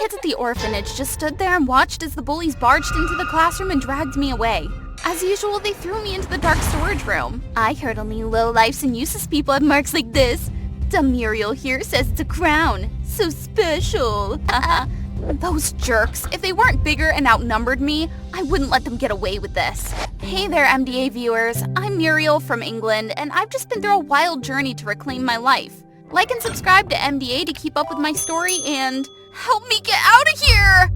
kids at the orphanage just stood there and watched as the bullies barged into the classroom and dragged me away. As usual, they threw me into the dark storage room. I heard only lowlifes and useless people have marks like this. Dumb Muriel here says it's a crown. So special. Those jerks. If they weren't bigger and outnumbered me, I wouldn't let them get away with this. Hey there, MDA viewers. I'm Muriel from England, and I've just been through a wild journey to reclaim my life. Like and subscribe to MDA to keep up with my story and help me get out of here!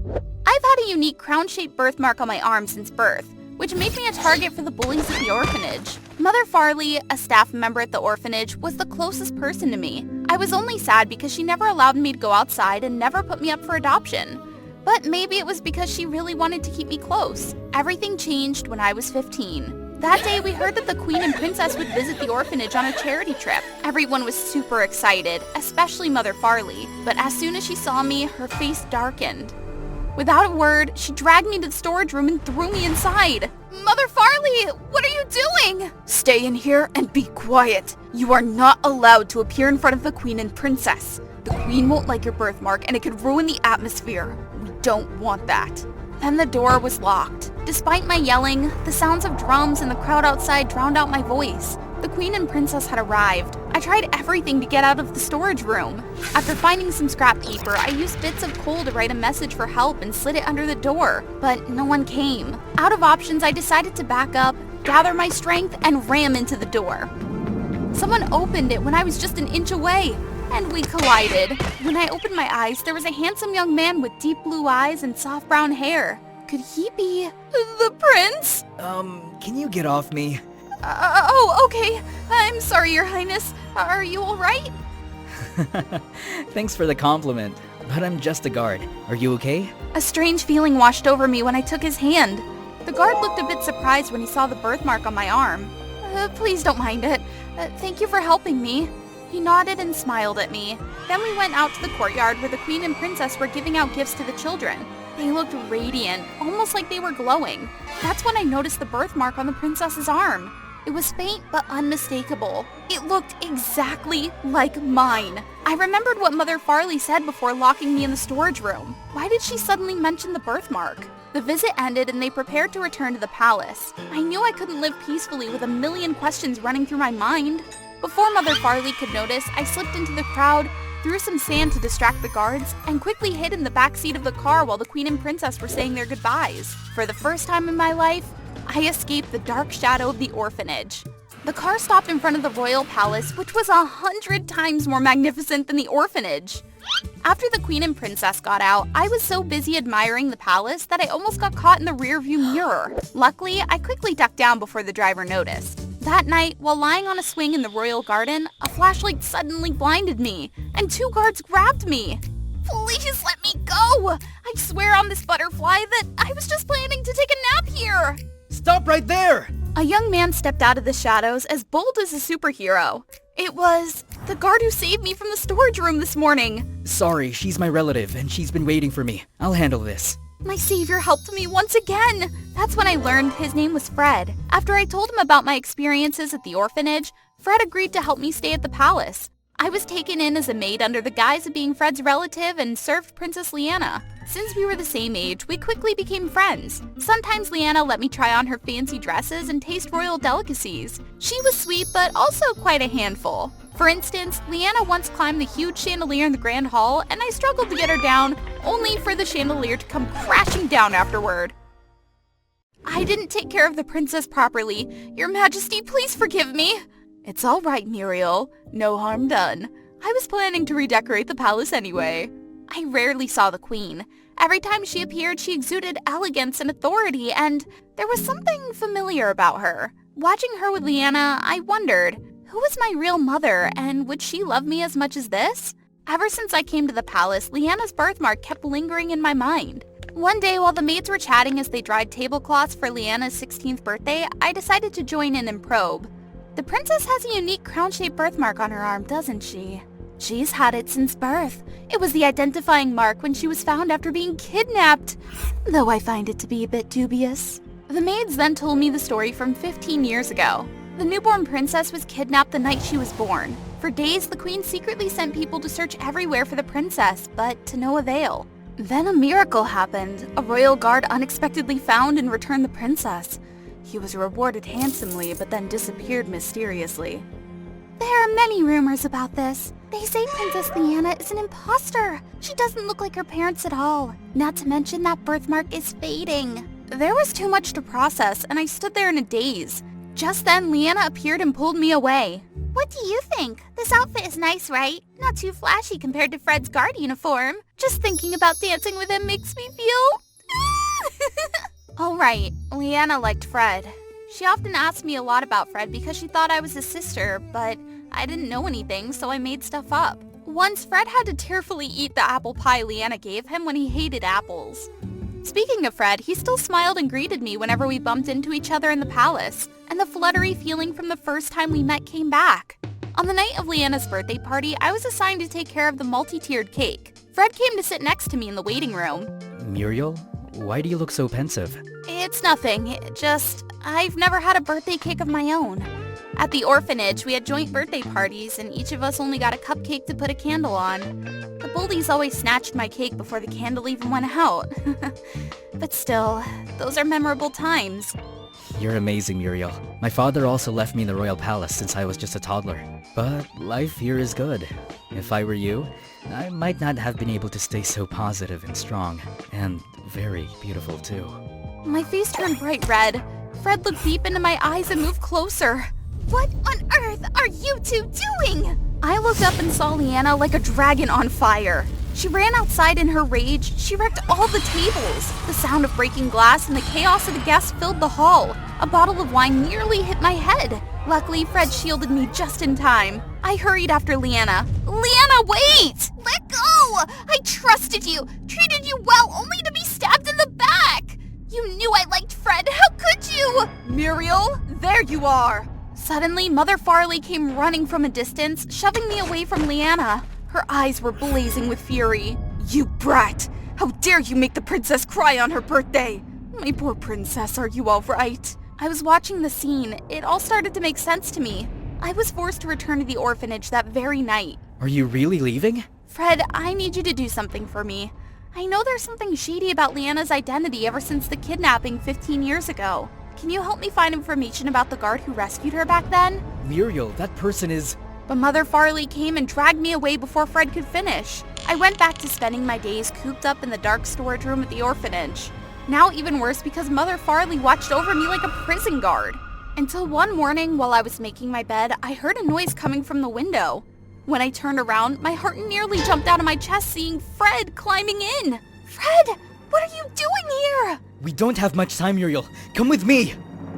I've had a unique crown-shaped birthmark on my arm since birth, which made me a target for the bullies at the orphanage. Mother Farley, a staff member at the orphanage, was the closest person to me. I was only sad because she never allowed me to go outside and never put me up for adoption. But maybe it was because she really wanted to keep me close. Everything changed when I was 15. That day, we heard that the Queen and Princess would visit the orphanage on a charity trip. Everyone was super excited, especially Mother Farley. But as soon as she saw me, her face darkened. Without a word, she dragged me to the storage room and threw me inside. Mother Farley, what are you doing? Stay in here and be quiet. You are not allowed to appear in front of the Queen and Princess. The Queen won't like your birthmark and it could ruin the atmosphere. We don't want that. Then the door was locked. Despite my yelling, the sounds of drums and the crowd outside drowned out my voice. The Queen and Princess had arrived. I tried everything to get out of the storage room. After finding some scrap paper, I used bits of coal to write a message for help and slid it under the door, but no one came. Out of options, I decided to back up, gather my strength, and ram into the door. Someone opened it when I was just an inch away, and we collided. When I opened my eyes, there was a handsome young man with deep blue eyes and soft brown hair. Could he be the prince? Can you get off me? Oh, okay. I'm sorry, Your Highness. Are you alright? Thanks for the compliment, but I'm just a guard. Are you okay? A strange feeling washed over me when I took his hand. The guard looked a bit surprised when he saw the birthmark on my arm. Please don't mind it. Thank you for helping me. He nodded and smiled at me. Then we went out to the courtyard where the Queen and Princess were giving out gifts to the children. They looked radiant, almost like they were glowing. That's when I noticed the birthmark on the princess's arm. It was faint but unmistakable. It looked exactly like mine. I remembered what Mother Farley said before locking me in the storage room. Why did she suddenly mention the birthmark? The visit ended and they prepared to return to the palace. I knew I couldn't live peacefully with a million questions running through my mind. Before Mother Farley could notice, I slipped into the crowd, threw some sand to distract the guards, and quickly hid in the back seat of the car while the Queen and Princess were saying their goodbyes. For the first time in my life, I escaped the dark shadow of the orphanage. The car stopped in front of the royal palace, which was 100 times more magnificent than the orphanage. After the Queen and Princess got out, I was so busy admiring the palace that I almost got caught in the rearview mirror. Luckily, I quickly ducked down before the driver noticed. That night, while lying on a swing in the royal garden, a flashlight suddenly blinded me, and 2 guards grabbed me. Please let me go! I swear on this butterfly that I was just planning to take a nap here! Stop right there! A young man stepped out of the shadows as bold as a superhero. It was the guard who saved me from the storage room this morning. Sorry, she's my relative, and she's been waiting for me. I'll handle this. My savior helped me once again. That's when I learned his name was Fred. After I told him about my experiences at the orphanage, Fred agreed to help me stay at the palace. I was taken in as a maid under the guise of being Fred's relative and served Princess Lyanna. Since we were the same age, we quickly became friends. Sometimes Lyanna let me try on her fancy dresses and taste royal delicacies. She was sweet, but also quite a handful. For instance, Lyanna once climbed the huge chandelier in the Grand Hall, and I struggled to get her down, only for the chandelier to come crashing down afterward. I didn't take care of the princess properly. Your Majesty, please forgive me. It's all right, Muriel. No harm done. I was planning to redecorate the palace anyway. I rarely saw the queen. Every time she appeared, she exuded elegance and authority, and there was something familiar about her. Watching her with Lyanna, I wondered, who was my real mother, and would she love me as much as this? Ever since I came to the palace, Lyanna's birthmark kept lingering in my mind. One day, while the maids were chatting as they dried tablecloths for Lyanna's 16th birthday, I decided to join in and probe. The princess has a unique crown-shaped birthmark on her arm, doesn't she? She's had it since birth. It was the identifying mark when she was found after being kidnapped, though I find it to be a bit dubious. The maids then told me the story from 15 years ago. The newborn princess was kidnapped the night she was born. For days, the queen secretly sent people to search everywhere for the princess, but to no avail. Then a miracle happened. A royal guard unexpectedly found and returned the princess. He was rewarded handsomely, but then disappeared mysteriously. There are many rumors about this. They say Princess Lyanna is an imposter. She doesn't look like her parents at all. Not to mention that birthmark is fading. There was too much to process, and I stood there in a daze. Just then, Lyanna appeared and pulled me away. What do you think? This outfit is nice, right? Not too flashy compared to Fred's guard uniform. Just thinking about dancing with him makes me feel... Alright, Lyanna liked Fred. She often asked me a lot about Fred because she thought I was his sister, but I didn't know anything, so I made stuff up. Once, Fred had to tearfully eat the apple pie Lyanna gave him when he hated apples. Speaking of Fred, he still smiled and greeted me whenever we bumped into each other in the palace, and the fluttery feeling from the first time we met came back. On the night of Lyanna's birthday party, I was assigned to take care of the multi-tiered cake. Fred came to sit next to me in the waiting room. Muriel, why do you look so pensive? It's nothing, I've never had a birthday cake of my own. At the orphanage, we had joint birthday parties, and each of us only got a cupcake to put a candle on. The bullies always snatched my cake before the candle even went out. But still, those are memorable times. You're amazing, Muriel. My father also left me in the royal palace since I was just a toddler. But life here is good. If I were you, I might not have been able to stay so positive and strong. And very beautiful, too. My face turned bright red. Fred looked deep into my eyes and moved closer. What on earth are you two doing? I looked up and saw Lyanna like a dragon on fire. She ran outside in her rage. She wrecked all the tables. The sound of breaking glass and the chaos of the guests filled the hall. A bottle of wine nearly hit my head. Luckily, Fred shielded me just in time. I hurried after Lyanna. Lyanna, wait! Let go! I trusted you, treated you well, only to be stabbed in the back! You knew I liked Fred. How could you? Muriel, there you are! Suddenly, Mother Farley came running from a distance, shoving me away from Lyanna. Her eyes were blazing with fury. You brat! How dare you make the princess cry on her birthday? My poor princess, are you all right? I was watching the scene. It all started to make sense to me. I was forced to return to the orphanage that very night. Are you really leaving? Fred, I need you to do something for me. I know there's something shady about Lyanna's identity ever since the kidnapping 15 years ago. Can you help me find information about the guard who rescued her back then? Muriel, that person is... But Mother Farley came and dragged me away before Fred could finish. I went back to spending my days cooped up in the dark storage room at the orphanage. Now even worse because Mother Farley watched over me like a prison guard. Until one morning while I was making my bed, I heard a noise coming from the window. When I turned around, my heart nearly jumped out of my chest seeing Fred climbing in. Fred, what are you doing here? We don't have much time, Muriel. Come with me!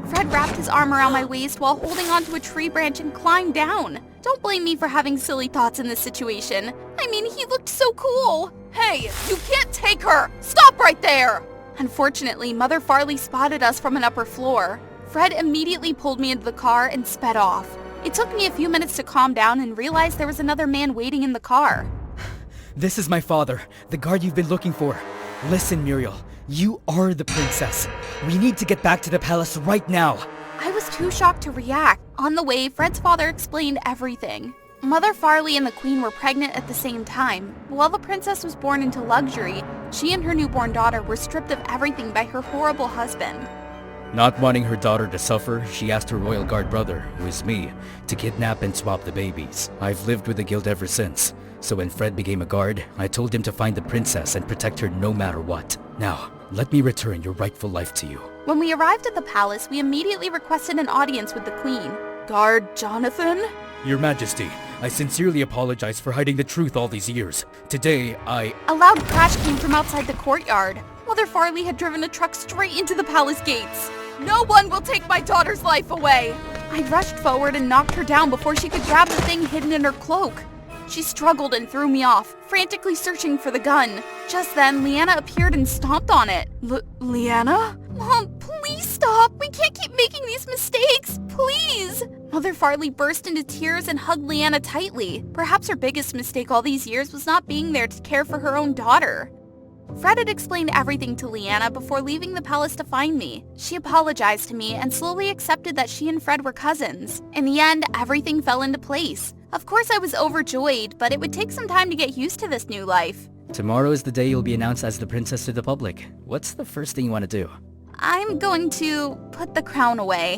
Fred wrapped his arm around my waist while holding onto a tree branch and climbed down. Don't blame me for having silly thoughts in this situation. I mean, he looked so cool. Hey, you can't take her! Stop right there! Unfortunately, Mother Farley spotted us from an upper floor. Fred immediately pulled me into the car and sped off. It took me a few minutes to calm down and realize there was another man waiting in the car. This is my father, the guard you've been looking for. Listen, Muriel, you are the princess. We need to get back to the palace right now. I was too shocked to react. On the way, Fred's father explained everything. Mother Farley and the queen were pregnant at the same time. While the princess was born into luxury, she and her newborn daughter were stripped of everything by her horrible husband. Not wanting her daughter to suffer, she asked her royal guard brother, who is me, to kidnap and swap the babies. I've lived with the guild ever since, so when Fred became a guard, I told him to find the princess and protect her no matter what. Now, let me return your rightful life to you. When we arrived at the palace, we immediately requested an audience with the queen. Guard Jonathan? Your Majesty, I sincerely apologize for hiding the truth all these years. Today, A loud crash came from outside the courtyard. Mother Farley had driven a truck straight into the palace gates. No one will take my daughter's life away! I rushed forward and knocked her down before she could grab the thing hidden in her cloak. She struggled and threw me off, frantically searching for the gun. Just then, Lyanna appeared and stomped on it. Lyanna? Mom, please stop! We can't keep making these mistakes! Please! Mother Farley burst into tears and hugged Lyanna tightly. Perhaps her biggest mistake all these years was not being there to care for her own daughter. Fred had explained everything to Lyanna before leaving the palace to find me. She apologized to me and slowly accepted that she and Fred were cousins. In the end, everything fell into place. Of course I was overjoyed, but it would take some time to get used to this new life. Tomorrow is the day you'll be announced as the princess to the public. What's the first thing you want to do? I'm going to put the crown away.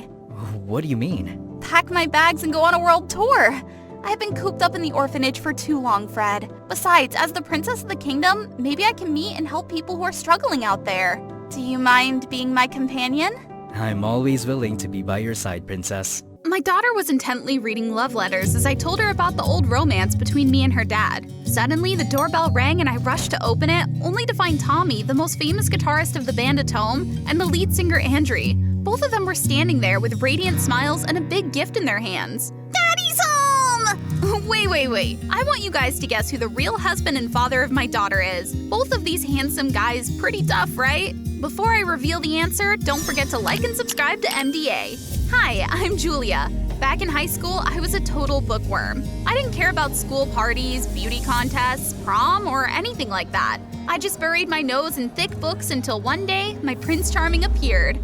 What do you mean? Pack my bags and go on a world tour. I've been cooped up in the orphanage for too long, Fred. Besides, as the princess of the kingdom, maybe I can meet and help people who are struggling out there. Do you mind being my companion? I'm always willing to be by your side, princess. My daughter was intently reading love letters as I told her about the old romance between me and her dad. Suddenly, the doorbell rang and I rushed to open it, only to find Tommy, the most famous guitarist of the band Atome, and the lead singer Andre. Both of them were standing there with radiant smiles and a big gift in their hands. Daddy's home! Wait. I want you guys to guess who the real husband and father of my daughter is. Both of these handsome guys pretty tough, right? Before I reveal the answer, don't forget to like and subscribe to MDA. Hi, I'm Julia. Back in high school, I was a total bookworm. I didn't care about school parties, beauty contests, prom, or anything like that. I just buried my nose in thick books until one day, my Prince Charming appeared.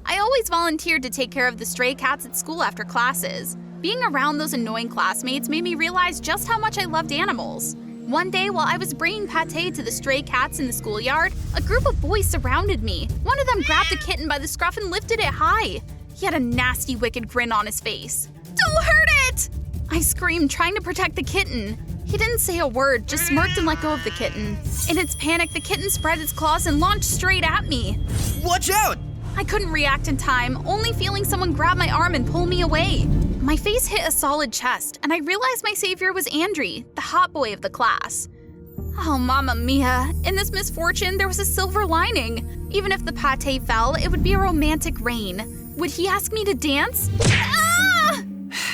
I always volunteered to take care of the stray cats at school after classes. Being around those annoying classmates made me realize just how much I loved animals. One day, while I was bringing pâté to the stray cats in the schoolyard, a group of boys surrounded me. One of them grabbed a kitten by the scruff and lifted it high. He had a nasty, wicked grin on his face. "Don't hurt it!" I screamed, trying to protect the kitten. He didn't say a word, just smirked and let go of the kitten. In its panic, the kitten spread its claws and launched straight at me. Watch out! I couldn't react in time, only feeling someone grab my arm and pull me away. My face hit a solid chest, and I realized my savior was Andre, the hot boy of the class. Oh, mamma mia. In this misfortune, there was a silver lining. Even if the pâté fell, it would be a romantic rain. Would he ask me to dance? Ah!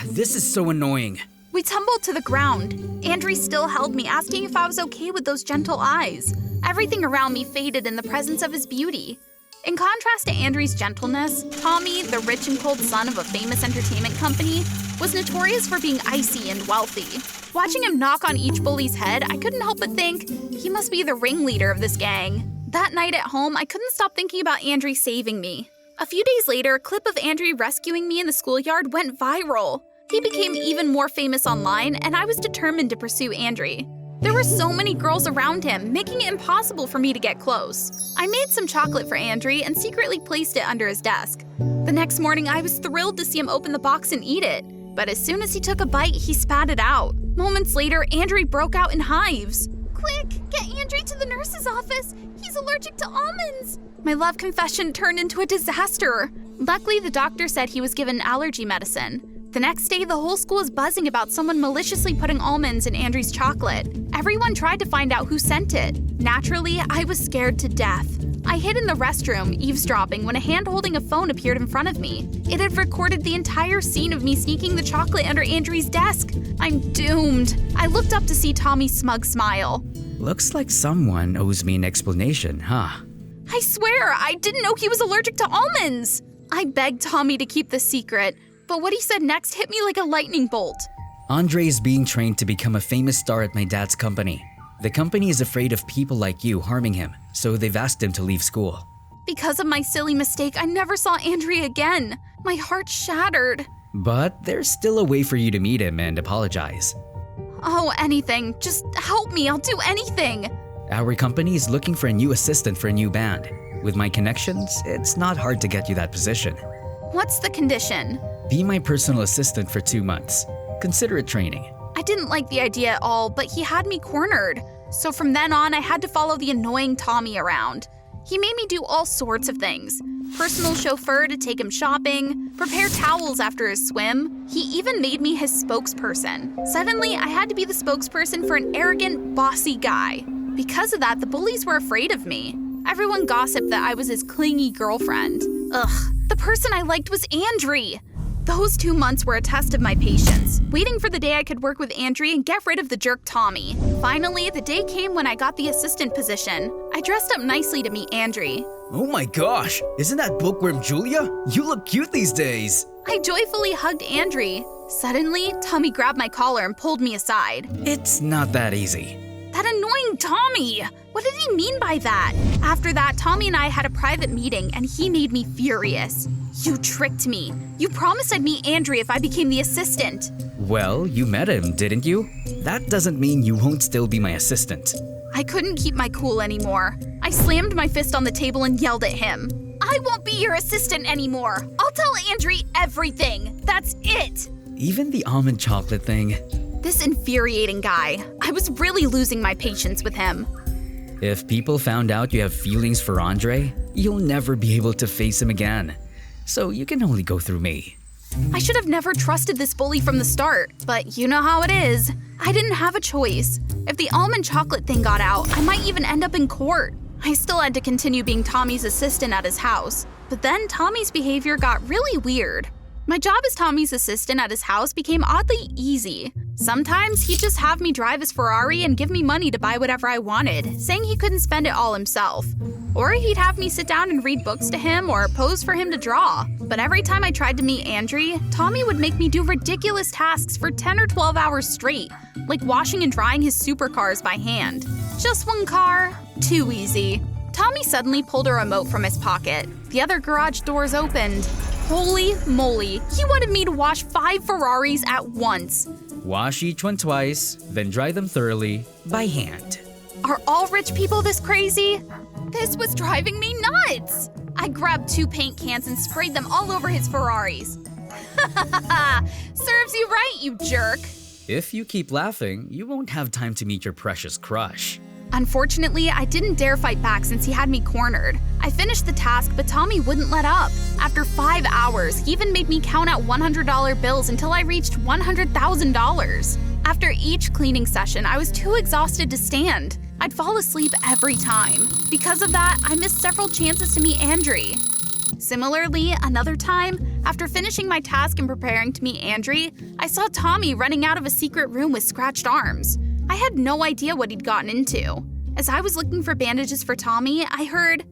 This is so annoying. We tumbled to the ground. Andre still held me, asking if I was okay with those gentle eyes. Everything around me faded in the presence of his beauty. In contrast to Andre's gentleness, Tommy, the rich and cold son of a famous entertainment company, was notorious for being icy and wealthy. Watching him knock on each bully's head, I couldn't help but think, he must be the ringleader of this gang. That night at home, I couldn't stop thinking about Andre saving me. A few days later, a clip of Andre rescuing me in the schoolyard went viral. He became even more famous online, and I was determined to pursue Andre. There were so many girls around him, making it impossible for me to get close. I made some chocolate for Andre and secretly placed it under his desk. The next morning, I was thrilled to see him open the box and eat it. But as soon as he took a bite, he spat it out. Moments later, Andre broke out in hives. Quick, get Andre to the nurse's office. He's allergic to almonds. My love confession turned into a disaster. Luckily, the doctor said he was given allergy medicine. The next day, the whole school was buzzing about someone maliciously putting almonds in Andre's chocolate. Everyone tried to find out who sent it. Naturally, I was scared to death. I hid in the restroom, eavesdropping, when a hand holding a phone appeared in front of me. It had recorded the entire scene of me sneaking the chocolate under Andre's desk. I'm doomed. I looked up to see Tommy's smug smile. Looks like someone owes me an explanation, huh? I swear, I didn't know he was allergic to almonds. I begged Tommy to keep the secret. But what he said next hit me like a lightning bolt. Andre is being trained to become a famous star at my dad's company. The company is afraid of people like you harming him, so they've asked him to leave school. Because of my silly mistake, I never saw Andre again. My heart shattered. But there's still a way for you to meet him and apologize. Oh, anything. Just help me. I'll do anything. Our company is looking for a new assistant for a new band. With my connections, it's not hard to get you that position. What's the condition? Be my personal assistant for 2 months. Consider it training. I didn't like the idea at all, but he had me cornered. So from then on, I had to follow the annoying Tommy around. He made me do all sorts of things. Personal chauffeur to take him shopping, prepare towels after his swim. He even made me his spokesperson. Suddenly, I had to be the spokesperson for an arrogant, bossy guy. Because of that, the bullies were afraid of me. Everyone gossiped that I was his clingy girlfriend. Ugh, the person I liked was Andre. Those 2 months were a test of my patience, waiting for the day I could work with Andre and get rid of the jerk Tommy. Finally, the day came when I got the assistant position. I dressed up nicely to meet Andre. Oh my gosh, isn't that bookworm Julia? You look cute these days. I joyfully hugged Andre. Suddenly, Tommy grabbed my collar and pulled me aside. It's not that easy. That annoying Tommy! What did he mean by that? After that, Tommy and I had a private meeting and he made me furious. You tricked me. You promised I'd meet Andre if I became the assistant. Well, you met him, didn't you? That doesn't mean you won't still be my assistant. I couldn't keep my cool anymore. I slammed my fist on the table and yelled at him. I won't be your assistant anymore. I'll tell Andre everything. That's it. Even the almond chocolate thing. This infuriating guy. I was really losing my patience with him. If people found out you have feelings for Andre, you'll never be able to face him again. So you can only go through me. I should have never trusted this bully from the start, but you know how it is. I didn't have a choice. If the almond chocolate thing got out, I might even end up in court. I still had to continue being Tommy's assistant at his house. But then Tommy's behavior got really weird. My job as Tommy's assistant at his house became oddly easy. Sometimes he'd just have me drive his Ferrari and give me money to buy whatever I wanted, saying he couldn't spend it all himself. Or he'd have me sit down and read books to him or pose for him to draw. But every time I tried to meet Andre, Tommy would make me do ridiculous tasks for 10 or 12 hours straight, like washing and drying his supercars by hand. Just one car? Too easy. Tommy suddenly pulled a remote from his pocket. The other garage doors opened. Holy moly, he wanted me to wash 5 Ferraris at once. Wash each one twice, then dry them thoroughly by hand. Are all rich people this crazy? This was driving me nuts! I grabbed 2 paint cans and sprayed them all over his Ferraris. Serves you right, you jerk! If you keep laughing, you won't have time to meet your precious crush. Unfortunately, I didn't dare fight back since he had me cornered. I finished the task, but Tommy wouldn't let up. After 5 hours, he even made me count out $100 bills until I reached $100,000. After each cleaning session, I was too exhausted to stand. I'd fall asleep every time. Because of that, I missed several chances to meet Andre. Similarly, another time, after finishing my task and preparing to meet Andre, I saw Tommy running out of a secret room with scratched arms. I had no idea what he'd gotten into. As I was looking for bandages for Tommy, I heard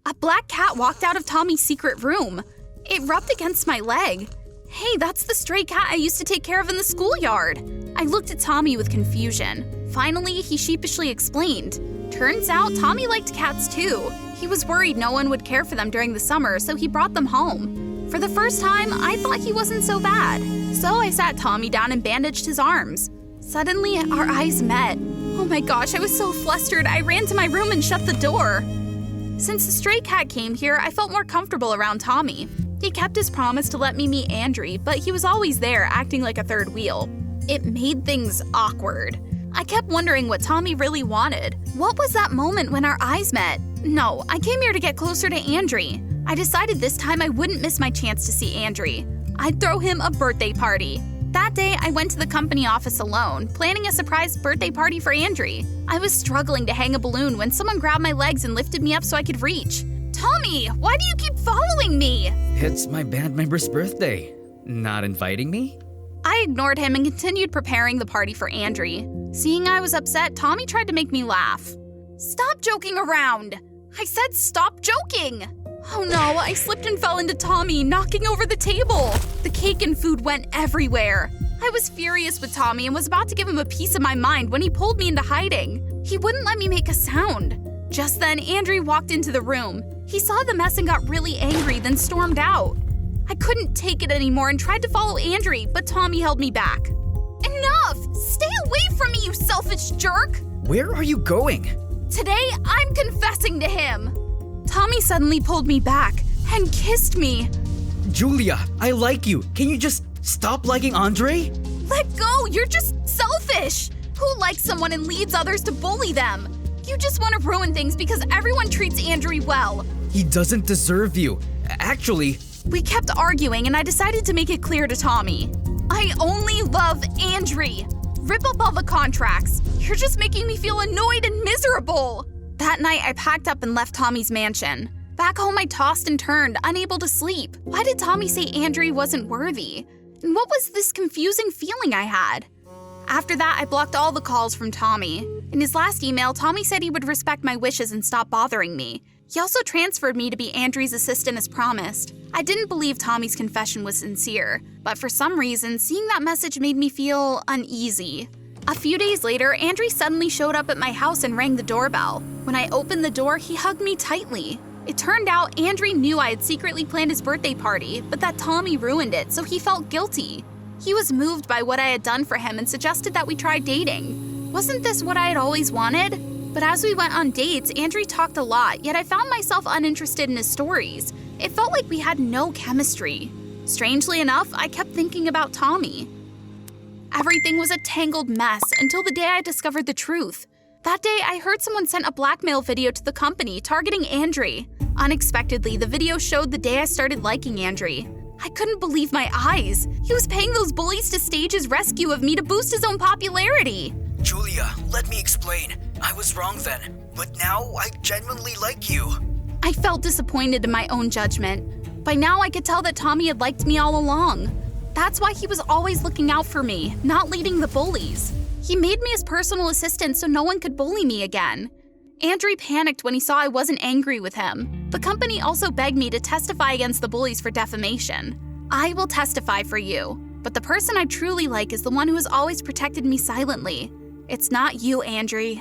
a black cat walked out of Tommy's secret room. It rubbed against my leg. Hey, that's the stray cat I used to take care of in the schoolyard. I looked at Tommy with confusion. Finally, he sheepishly explained. Turns out Tommy liked cats too. He was worried no one would care for them during the summer, so he brought them home. For the first time, I thought he wasn't so bad. So I sat Tommy down and bandaged his arms. Suddenly, our eyes met. Oh my gosh, I was so flustered, I ran to my room and shut the door. Since the stray cat came here, I felt more comfortable around Tommy. He kept his promise to let me meet Andre, but he was always there, acting like a third wheel. It made things awkward. I kept wondering what Tommy really wanted. What was that moment when our eyes met? No, I came here to get closer to Andre. I decided this time I wouldn't miss my chance to see Andre. I'd throw him a birthday party. That day, I went to the company office alone, planning a surprise birthday party for Andre. I was struggling to hang a balloon when someone grabbed my legs and lifted me up so I could reach. Tommy, why do you keep following me? It's my band member's birthday. Not inviting me? I ignored him and continued preparing the party for Andre. Seeing I was upset, Tommy tried to make me laugh. Stop joking around! I said stop joking! Oh no, I slipped and fell into Tommy, knocking over the table. The cake and food went everywhere. I was furious with Tommy and was about to give him a piece of my mind when he pulled me into hiding. He wouldn't let me make a sound. Just then, Andre walked into the room. He saw the mess and got really angry, then stormed out. I couldn't take it anymore and tried to follow Andre, but Tommy held me back. Enough! Stay away from me, you selfish jerk! Where are you going? Today, I'm confessing to him. Tommy suddenly pulled me back and kissed me. Julia, I like you. Can you just stop liking Andre? Let go, you're just selfish. Who likes someone and leads others to bully them? You just want to ruin things because everyone treats Andre well. He doesn't deserve you. Actually, we kept arguing and I decided to make it clear to Tommy. I only love Andre. Rip up all the contracts. You're just making me feel annoyed and miserable. That night, I packed up and left Tommy's mansion. Back home, I tossed and turned, unable to sleep. Why did Tommy say Andre wasn't worthy? And what was this confusing feeling I had? After that, I blocked all the calls from Tommy. In his last email, Tommy said he would respect my wishes and stop bothering me. He also transferred me to be Andre's assistant as promised. I didn't believe Tommy's confession was sincere, but for some reason, seeing that message made me feel uneasy. A few days later, Andre suddenly showed up at my house and rang the doorbell. When I opened the door, he hugged me tightly. It turned out Andre knew I had secretly planned his birthday party, but that Tommy ruined it, so he felt guilty. He was moved by what I had done for him and suggested that we try dating. Wasn't this what I had always wanted? But as we went on dates, Andrew talked a lot, yet I found myself uninterested in his stories. It felt like we had no chemistry. Strangely enough, I kept thinking about Tommy. Everything was a tangled mess until the day I discovered the truth. That day, I heard someone sent a blackmail video to the company targeting Andrew. Unexpectedly, the video showed the day I started liking Andrew. I couldn't believe my eyes. He was paying those bullies to stage his rescue of me to boost his own popularity. Julia, let me explain. I was wrong then, but now I genuinely like you. I felt disappointed in my own judgment. By now, I could tell that Tommy had liked me all along. That's why he was always looking out for me, not leading the bullies. He made me his personal assistant so no one could bully me again. Andrew panicked when he saw I wasn't angry with him. The company also begged me to testify against the bullies for defamation. I will testify for you, but the person I truly like is the one who has always protected me silently. It's not you, Andrew.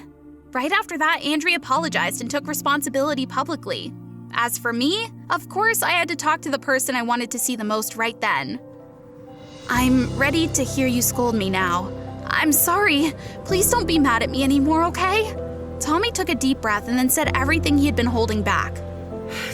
Right after that, Andrew apologized and took responsibility publicly. As for me, of course I had to talk to the person I wanted to see the most right then. I'm ready to hear you scold me now. I'm sorry. Please don't be mad at me anymore, okay? Tommy took a deep breath and then said everything he had been holding back.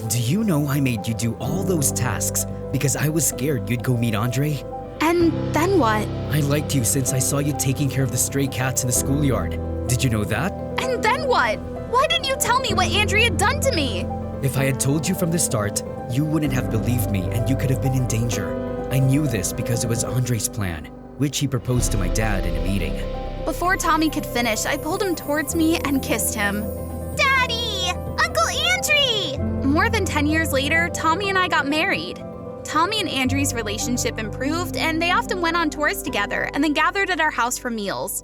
Do you know I made you do all those tasks because I was scared you'd go meet Andre? And then what? I liked you since I saw you taking care of the stray cats in the schoolyard. Did you know that? And then what? Why didn't you tell me what Andrew had done to me? If I had told you from the start, you wouldn't have believed me and you could have been in danger. I knew this because it was Andre's plan, which he proposed to my dad in a meeting. Before Tommy could finish, I pulled him towards me and kissed him. Daddy! Uncle Andrew! More than 10 years later, Tommy and I got married. Tommy and Andrew's relationship improved, and they often went on tours together and then gathered at our house for meals.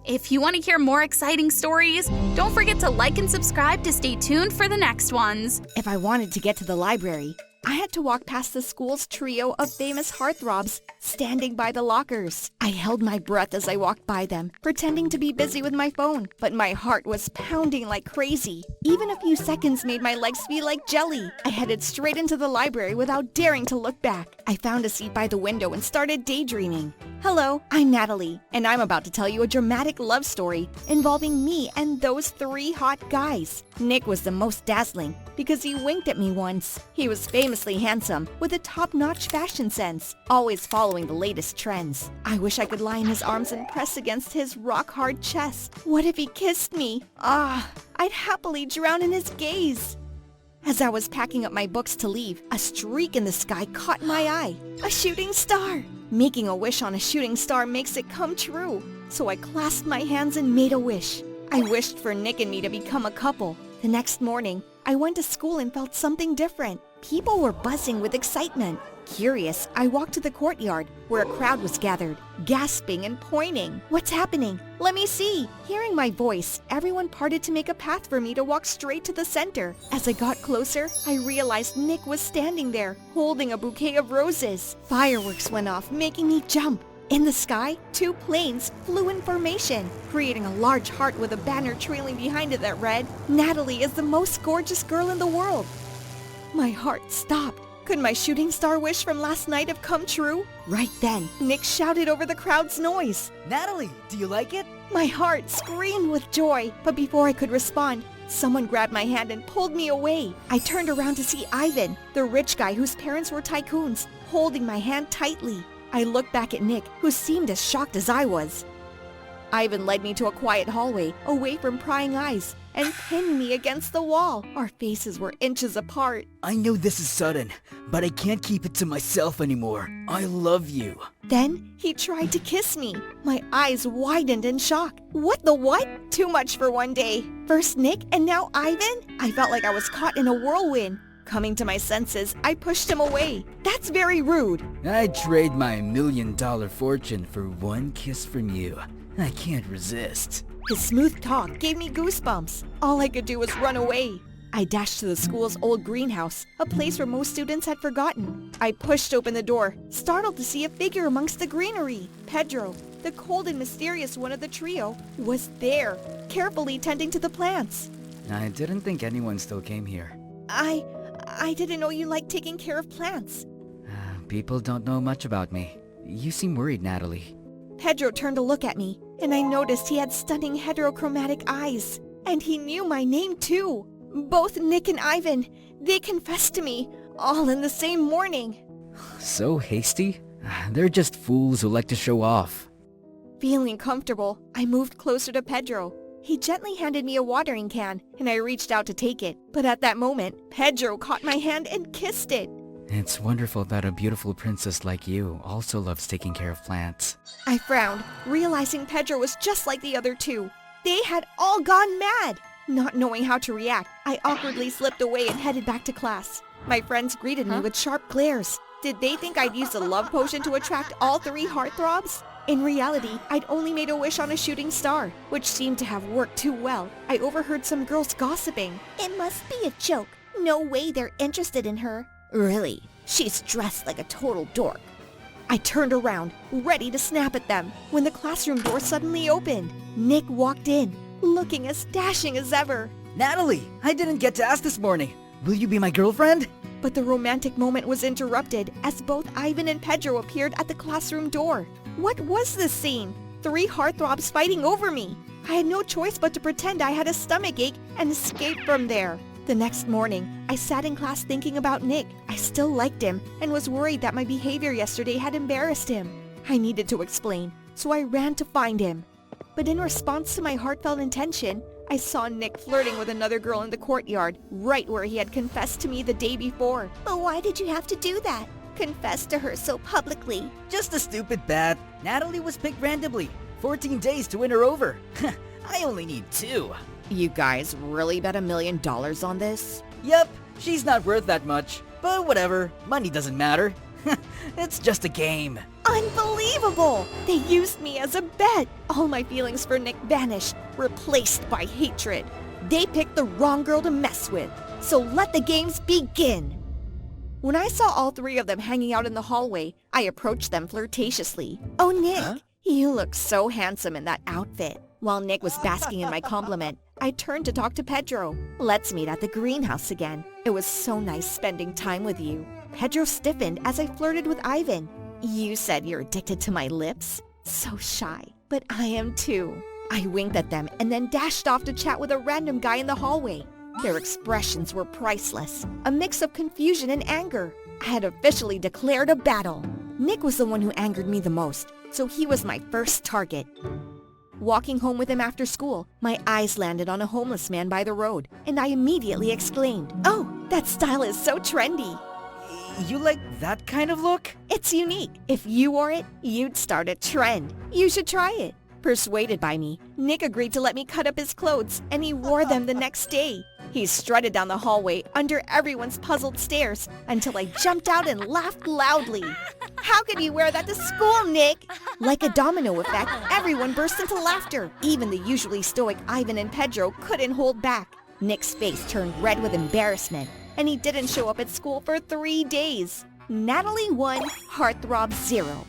If you want to hear more exciting stories, don't forget to like and subscribe to stay tuned for the next ones. If I wanted to get to the library, I had to walk past the school's trio of famous heartthrobs standing by the lockers. I held my breath as I walked by them, pretending to be busy with my phone, but my heart was pounding like crazy. Even a few seconds made my legs feel like jelly. I headed straight into the library without daring to look back. I found a seat by the window and started daydreaming. Hello, I'm Natalie, and I'm about to tell you a dramatic love story involving me and those 3 hot guys. Nick was the most dazzling because he winked at me once. He was famously handsome with a top-notch fashion sense, always following the latest trends. I wish I could lie in his arms and press against his rock-hard chest. What if he kissed me? I'd happily drown in his gaze. As I was packing up my books to leave, a streak in the sky caught my eye. A shooting star! Making a wish on a shooting star makes it come true. So I clasped my hands and made a wish. I wished for Nick and me to become a couple. The next morning, I went to school and felt something different. People were buzzing with excitement. Curious, I walked to the courtyard where a crowd was gathered, gasping and pointing. What's happening? Let me see. Hearing my voice, everyone parted to make a path for me to walk straight to the center. As I got closer, I realized Nick was standing there, holding a bouquet of roses. Fireworks went off, making me jump. In the sky, 2 planes flew in formation, creating a large heart with a banner trailing behind it that read, "Natalie is the most gorgeous girl in the world." My heart stopped. Could my shooting star wish from last night have come true? Right then, Nick shouted over the crowd's noise. Natalie, do you like it? My heart screamed with joy, but before I could respond, someone grabbed my hand and pulled me away. I turned around to see Ivan, the rich guy whose parents were tycoons, holding my hand tightly. I looked back at Nick, who seemed as shocked as I was. Ivan led me to a quiet hallway, away from prying eyes, and pinned me against the wall. Our faces were inches apart. I know this is sudden, but I can't keep it to myself anymore. I love you. Then he tried to kiss me. My eyes widened in shock. What the what? Too much for one day. First Nick and now Ivan? I felt like I was caught in a whirlwind. Coming to my senses, I pushed him away. That's very rude. I'd trade my $1 million fortune for one kiss from you. I can't resist. His smooth talk gave me goosebumps. All I could do was run away. I dashed to the school's old greenhouse, a place where most students had forgotten. I pushed open the door, startled to see a figure amongst the greenery. Pedro, the cold and mysterious one of the trio, was there, carefully tending to the plants. I didn't think anyone still came here. I didn't know you liked taking care of plants. People don't know much about me. You seem worried, Natalie. Pedro turned to look at me, and I noticed he had stunning heterochromatic eyes. And he knew my name too. Both Nick and Ivan, they confessed to me, all in the same morning. So hasty? They're just fools who like to show off. Feeling comfortable, I moved closer to Pedro. He gently handed me a watering can, and I reached out to take it. But at that moment, Pedro caught my hand and kissed it. It's wonderful that a beautiful princess like you also loves taking care of plants. I frowned, realizing Pedro was just like the other two. They had all gone mad. Not knowing how to react, I awkwardly slipped away and headed back to class. My friends greeted me with sharp glares. Did they think I'd used a love potion to attract all three heartthrobs? In reality, I'd only made a wish on a shooting star, which seemed to have worked too well. I overheard some girls gossiping. It must be a joke. No way they're interested in her. Really? She's dressed like a total dork. I turned around, ready to snap at them, when the classroom door suddenly opened. Nick walked in, looking as dashing as ever. Natalie, I didn't get to ask this morning. Will you be my girlfriend? But the romantic moment was interrupted as both Ivan and Pedro appeared at the classroom door. What was this scene? Three heartthrobs fighting over me. I had no choice but to pretend I had a stomachache and escape from there. The next morning, I sat in class thinking about Nick. I still liked him and was worried that my behavior yesterday had embarrassed him. I needed to explain, so I ran to find him. But in response to my heartfelt intention, I saw Nick flirting with another girl in the courtyard, right where he had confessed to me the day before. But why did you have to do that? Confess to her so publicly. Just a stupid bet. Natalie was picked randomly. 14 days to win her over. I only need 2. You guys really bet $1 million on this? Yep, she's not worth that much. But whatever, money doesn't matter. It's just a game. Unbelievable! They used me as a bet. All my feelings for Nick vanished, replaced by hatred. They picked the wrong girl to mess with. So let the games begin. When I saw all three of them hanging out in the hallway, I approached them flirtatiously. Oh, Nick, you look so handsome in that outfit. While Nick was basking in my compliment, I turned to talk to Pedro. Let's meet at the greenhouse again. It was so nice spending time with you. Pedro stiffened as I flirted with Ivan. You said you're addicted to my lips? So shy, but I am too. I winked at them and then dashed off to chat with a random guy in the hallway. Their expressions were priceless, a mix of confusion and anger. I had officially declared a battle. Nick was the one who angered me the most, so he was my first target. Walking home with him after school, my eyes landed on a homeless man by the road, and I immediately exclaimed, "Oh, that style is so trendy." You like that kind of look? It's unique. If you wore it, you'd start a trend. You should try it. Persuaded by me, Nick agreed to let me cut up his clothes, and he wore them the next day. He strutted down the hallway under everyone's puzzled stares until I jumped out and laughed loudly. How could you wear that to school, Nick? Like a domino effect, everyone burst into laughter. Even the usually stoic Ivan and Pedro couldn't hold back. Nick's face turned red with embarrassment, and he didn't show up at school for 3 days. Natalie 1, heartthrob 0.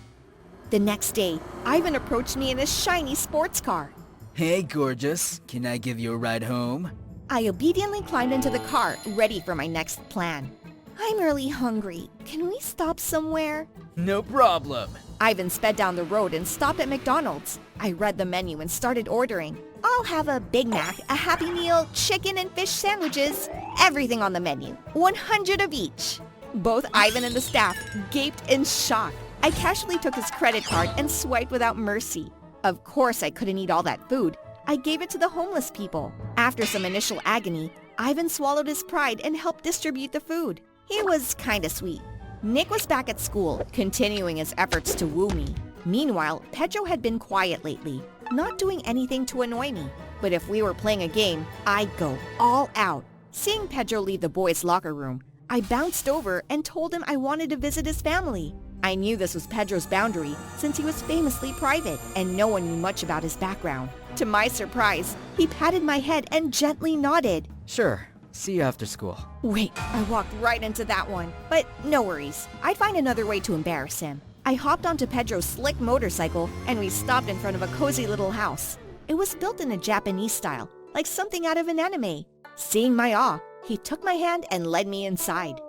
The next day, Ivan approached me in a shiny sports car. Hey, gorgeous. Can I give you a ride home? I obediently climbed into the car, ready for my next plan. I'm really hungry. Can we stop somewhere? No problem. Ivan sped down the road and stopped at McDonald's. I read the menu and started ordering. I'll have a Big Mac, a Happy Meal, chicken and fish sandwiches. Everything on the menu. 100 of each. Both Ivan and the staff gaped in shock. I casually took his credit card and swiped without mercy. Of course I couldn't eat all that food. I gave it to the homeless people. After some initial agony, Ivan swallowed his pride and helped distribute the food. He was kinda sweet. Nick was back at school, continuing his efforts to woo me. Meanwhile, Pedro had been quiet lately, not doing anything to annoy me. But if we were playing a game, I'd go all out. Seeing Pedro leave the boys' locker room, I bounced over and told him I wanted to visit his family. I knew this was Pedro's boundary since he was famously private and no one knew much about his background. To my surprise, he patted my head and gently nodded. Sure. See you after school. Wait, I walked right into that one. But no worries. I'd find another way to embarrass him. I hopped onto Pedro's slick motorcycle and we stopped in front of a cozy little house. It was built in a Japanese style, like something out of an anime. Seeing my awe, he took my hand and led me inside.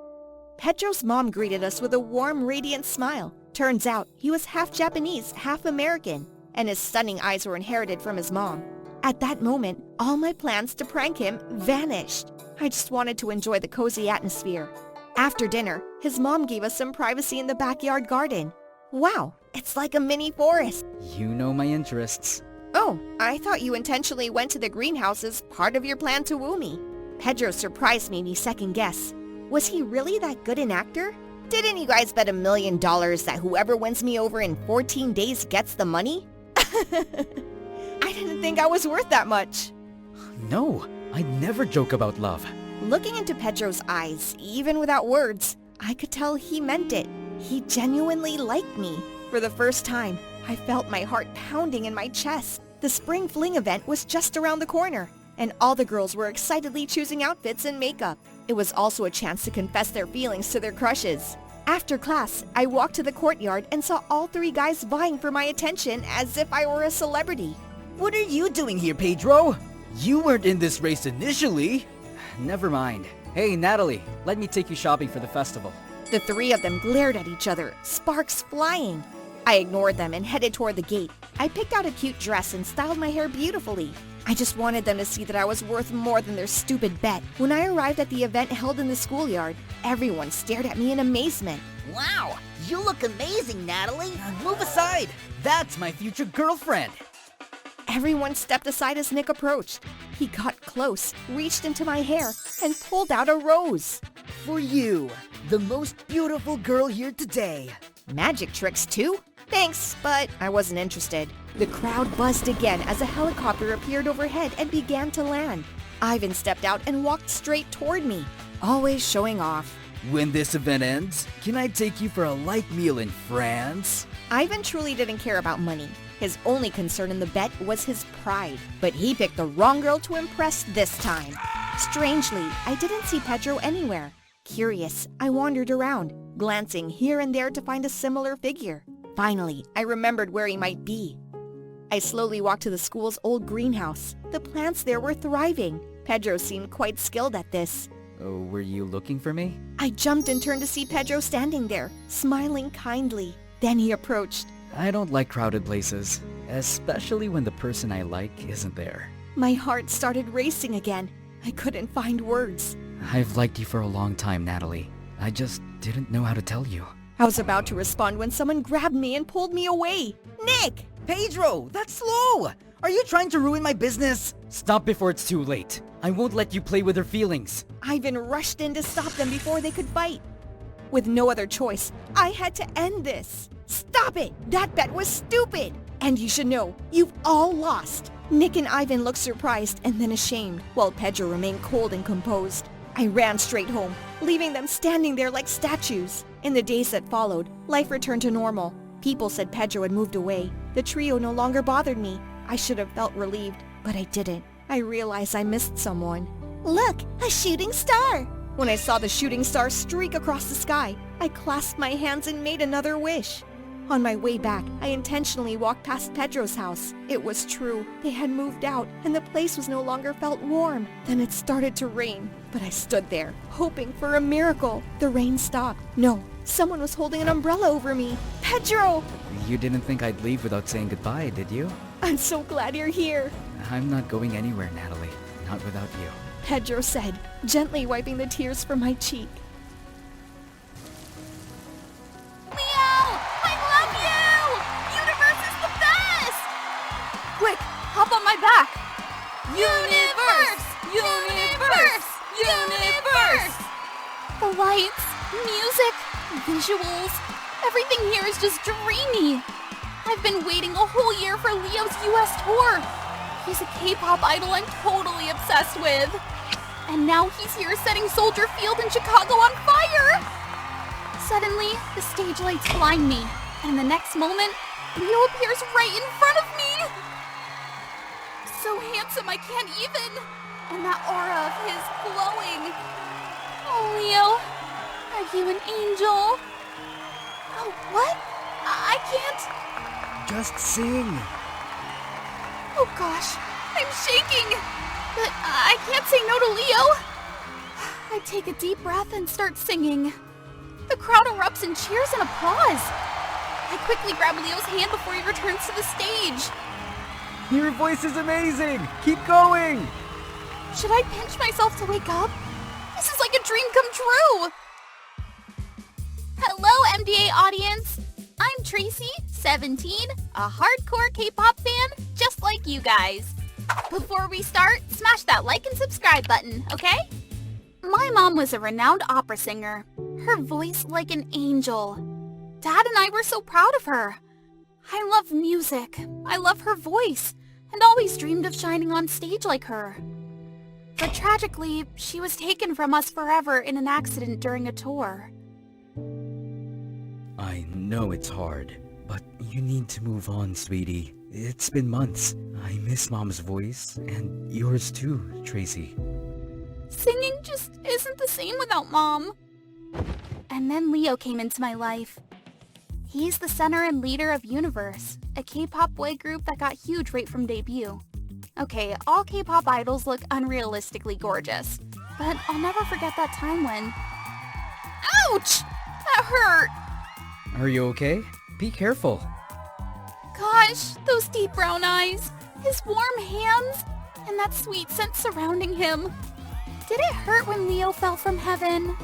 Pedro's mom greeted us with a warm, radiant smile, Turns out he was half Japanese, half American, and his stunning eyes were inherited from his mom. At that moment, all my plans to prank him vanished. I just wanted to enjoy the cozy atmosphere. After dinner, his mom gave us some privacy in the backyard garden. Wow, it's like a mini forest. You know my interests. Oh, I thought you intentionally went to the greenhouse as part of your plan to woo me. Pedro surprised me second guess. Was he really that good an actor? Didn't you guys bet $1 million that whoever wins me over in 14 days gets the money? I didn't think I was worth that much. No, I never joke about love. Looking into Pedro's eyes, even without words, I could tell he meant it. He genuinely liked me. For the first time, I felt my heart pounding in my chest. The spring fling event was just around the corner, and all the girls were excitedly choosing outfits and makeup. It was also a chance to confess their feelings to their crushes. After class, I walked to the courtyard and saw all 3 guys vying for my attention as if I were a celebrity. What are you doing here, Pedro? You weren't in this race initially. Never mind. Hey, Natalie, let me take you shopping for the festival. The 3 of them glared at each other, sparks flying. I ignored them and headed toward the gate. I picked out a cute dress and styled my hair beautifully. I just wanted them to see that I was worth more than their stupid bet. When I arrived at the event held in the schoolyard, everyone stared at me in amazement. Wow, you look amazing, Natalie. Move aside. That's my future girlfriend. Everyone stepped aside as Nick approached. He got close, reached into my hair, and pulled out a rose. For you, the most beautiful girl here today. Magic tricks too? Thanks, but I wasn't interested. The crowd buzzed again as a helicopter appeared overhead and began to land. Ivan stepped out and walked straight toward me, always showing off. When this event ends, can I take you for a light meal in France? Ivan truly didn't care about money. His only concern in the bet was his pride. But he picked the wrong girl to impress this time. Strangely, I didn't see Pedro anywhere. Curious, I wandered around, glancing here and there to find a similar figure. Finally, I remembered where he might be. I slowly walked to the school's old greenhouse. The plants there were thriving. Pedro seemed quite skilled at this. Oh, were you looking for me? I jumped and turned to see Pedro standing there, smiling kindly. Then he approached. I don't like crowded places, especially when the person I like isn't there. My heart started racing again. I couldn't find words. I've liked you for a long time, Natalie. I just didn't know how to tell you. I was about to respond when someone grabbed me and pulled me away. Nick! Pedro, that's slow. Are you trying to ruin my business? Stop before it's too late. I won't let you play with her feelings. Ivan rushed in to stop them before they could fight. With no other choice, I had to end this. Stop it! That bet was stupid! And you should know, you've all lost. Nick and Ivan looked surprised and then ashamed, while Pedro remained cold and composed. I ran straight home, leaving them standing there like statues. In the days that followed, life returned to normal. People said Pedro had moved away. The trio no longer bothered me. I should have felt relieved, but I didn't. I realized I missed someone. Look, a shooting star! When I saw the shooting star streak across the sky, I clasped my hands and made another wish. On my way back, I intentionally walked past Pedro's house. It was true. They had moved out, and the place was no longer felt warm. Then it started to rain, but I stood there, hoping for a miracle. The rain stopped. No, someone was holding an umbrella over me. Pedro! You didn't think I'd leave without saying goodbye, did you? I'm so glad you're here, I'm not going anywhere, Natalie. Not without you. Pedro said, gently wiping the tears from my cheek. Quick, hop on my back! Universe! Universe! Universe! The lights, music, visuals, everything here is just dreamy. I've been waiting a whole year for Leo's US tour. He's a K-pop idol I'm totally obsessed with. And now he's here setting Soldier Field in Chicago on fire! Suddenly, the stage lights blind me, and the next moment, Leo appears right in front of me! So handsome I can't even! And that aura of his glowing! Oh, Leo, are you an angel? Oh, what? I can't... Just sing. Oh gosh, I'm shaking! But I can't say no to Leo! I take a deep breath and start singing. The crowd erupts in cheers and applause. I quickly grab Leo's hand before he returns to the stage. Your voice is amazing! Keep going! Should I pinch myself to wake up? This is like a dream come true! Hello, MDA audience! I'm Tracy, 17, a hardcore K-pop fan, just like you guys. Before we start, smash that like and subscribe button, okay? My mom was a renowned opera singer. Her voice like an angel. Dad and I were so proud of her. I love music. I love her voice, and always dreamed of shining on stage like her. But tragically, she was taken from us forever in an accident during a tour. I know it's hard, but you need to move on, sweetie. It's been months. I miss Mom's voice, and yours too, Tracy. Singing just isn't the same without Mom. And then Leo came into my life. He's the center and leader of Universe, a K-pop boy group that got huge right from debut. Okay, all K-pop idols look unrealistically gorgeous, but I'll never forget that time when... Ouch! That hurt! Are you okay? Be careful. Gosh, those deep brown eyes, his warm hands, and that sweet scent surrounding him. Did it hurt when Leo fell from heaven?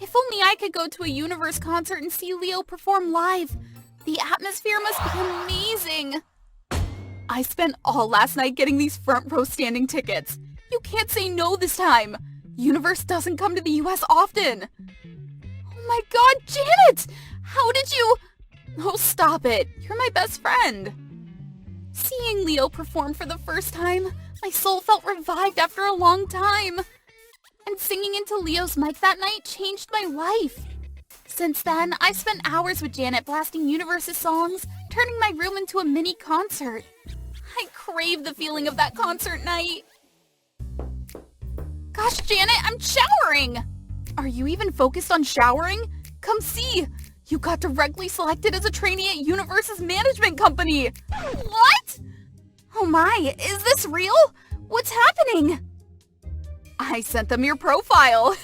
If only I could go to a Universe concert and see Leo perform live. The atmosphere must be amazing. I spent all last night getting these front row standing tickets. You can't say no this time. Universe doesn't come to the US often. Oh my god, Janet! How did you... Oh, stop it. You're my best friend. Seeing Leo perform for the first time, my soul felt revived after a long time. And singing into Leo's mic that night changed my life. Since then, I've spent hours with Janet blasting Universe's songs, turning my room into a mini concert. I crave the feeling of that concert night. Gosh, Janet, I'm showering! Are you even focused on showering? Come see! You got directly selected as a trainee at Universe's management company! What? Oh my, is this real? What's happening? I sent them your profile.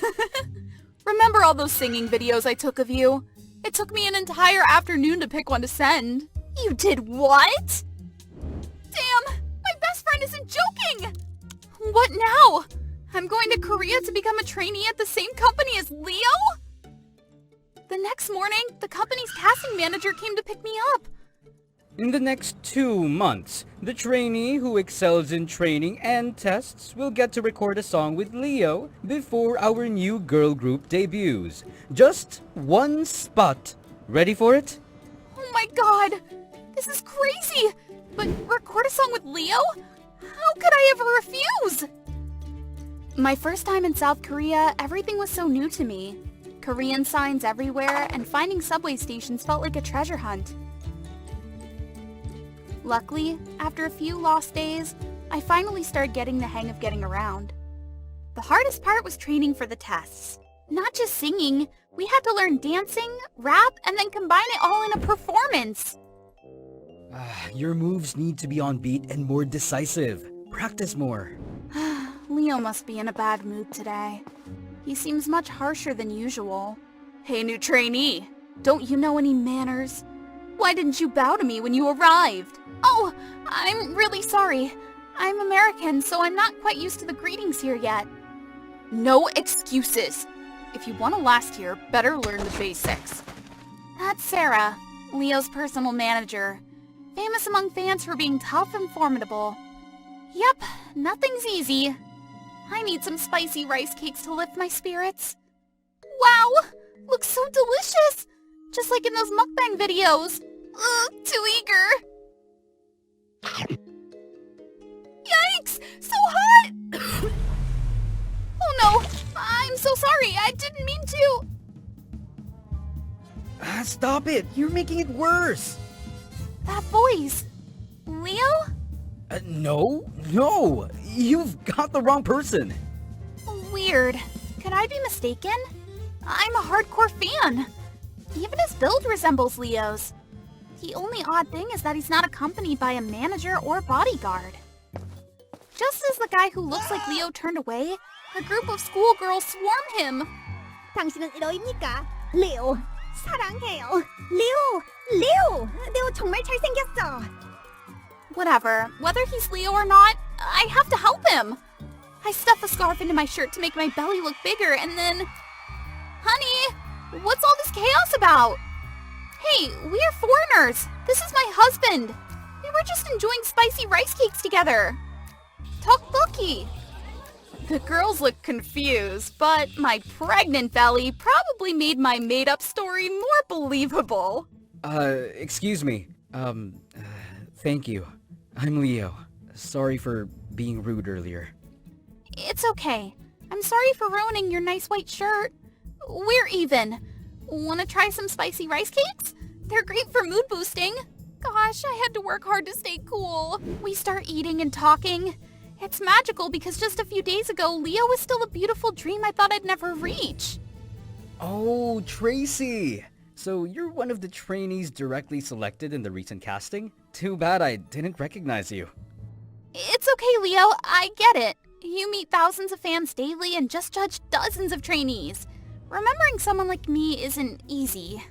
Remember all those singing videos I took of you? It took me an entire afternoon to pick one to send. You did what? Damn, my best friend isn't joking! What now? I'm going to Korea to become a trainee at the same company as Leo? The next morning, the company's casting manager came to pick me up. In the next 2 months, the trainee who excels in training and tests will get to record a song with Leo before our new girl group debuts. Just 1 spot. Ready for it? Oh my god! This is crazy! But record a song with Leo? How could I ever refuse? My first time in South Korea, everything was so new to me. Korean signs everywhere, and finding subway stations felt like a treasure hunt. Luckily, after a few lost days, I finally started getting the hang of getting around. The hardest part was training for the tests. Not just singing, we had to learn dancing, rap, and then combine it all in a performance. Your moves need to be on beat and more decisive. Practice more. Leo must be in a bad mood today. He seems much harsher than usual. Hey, new trainee, don't you know any manners? Why didn't you bow to me when you arrived? Oh, I'm really sorry. I'm American, so I'm not quite used to the greetings here yet. No excuses. If you want to last here, better learn the basics. That's Sarah, Leo's personal manager. Famous among fans for being tough and formidable. Yep, nothing's easy. I need some spicy rice cakes to lift my spirits. Wow, looks so delicious! Just like in those mukbang videos. Ugh, too eager. Yikes! So hot! Oh no! I'm so sorry! I didn't mean to! Stop it! You're making it worse! That voice! Leo? No! You've got the wrong person! Weird. Could I be mistaken? I'm a hardcore fan. Even his build resembles Leo's. The only odd thing is that he's not accompanied by a manager or bodyguard. Just as the guy who looks like Leo turned away, a group of schoolgirls swarm him. 당신은 이러입니까? Leo, 사랑해요. 레오 정말 잘생겼어. Whatever. Whether he's Leo or not, I have to help him. I stuff a scarf into my shirt to make my belly look bigger and then... Honey, what's all this chaos about? Hey, we are foreigners. This is my husband. We were just enjoying spicy rice cakes together. Tteokbokki. The girls look confused, but my pregnant belly probably made my made-up story more believable. Excuse me. Thank you. I'm Leo. Sorry for being rude earlier. It's okay. I'm sorry for ruining your nice white shirt. We're even. Wanna try some spicy rice cakes? They're great for mood boosting. Gosh, I had to work hard to stay cool. We start eating and talking. It's magical because just a few days ago, Leo was still a beautiful dream I thought I'd never reach. Oh, Tracy! So you're one of the trainees directly selected in the recent casting? Too bad I didn't recognize you. It's okay, Leo. I get it. You meet thousands of fans daily and just judge dozens of trainees. Remembering someone like me isn't easy.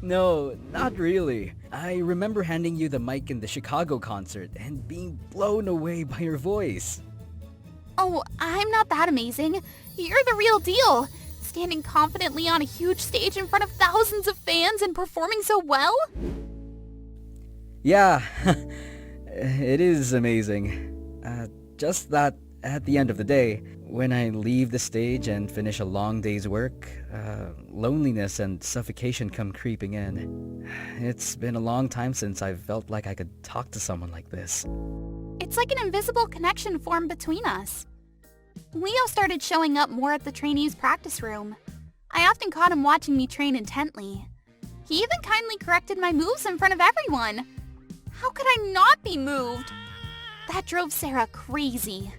No, not really. I remember handing you the mic in the Chicago concert and being blown away by your voice. Oh, I'm not that amazing. You're the real deal. Standing confidently on a huge stage in front of thousands of fans and performing so well? Yeah, it is amazing. Just that at the end of the day, when I leave the stage and finish a long day's work, loneliness and suffocation come creeping in. It's been a long time since I've felt like I could talk to someone like this. It's like an invisible connection formed between us. Leo started showing up more at the trainees' practice room. I often caught him watching me train intently. He even kindly corrected my moves in front of everyone. How could I not be moved? That drove Sarah crazy.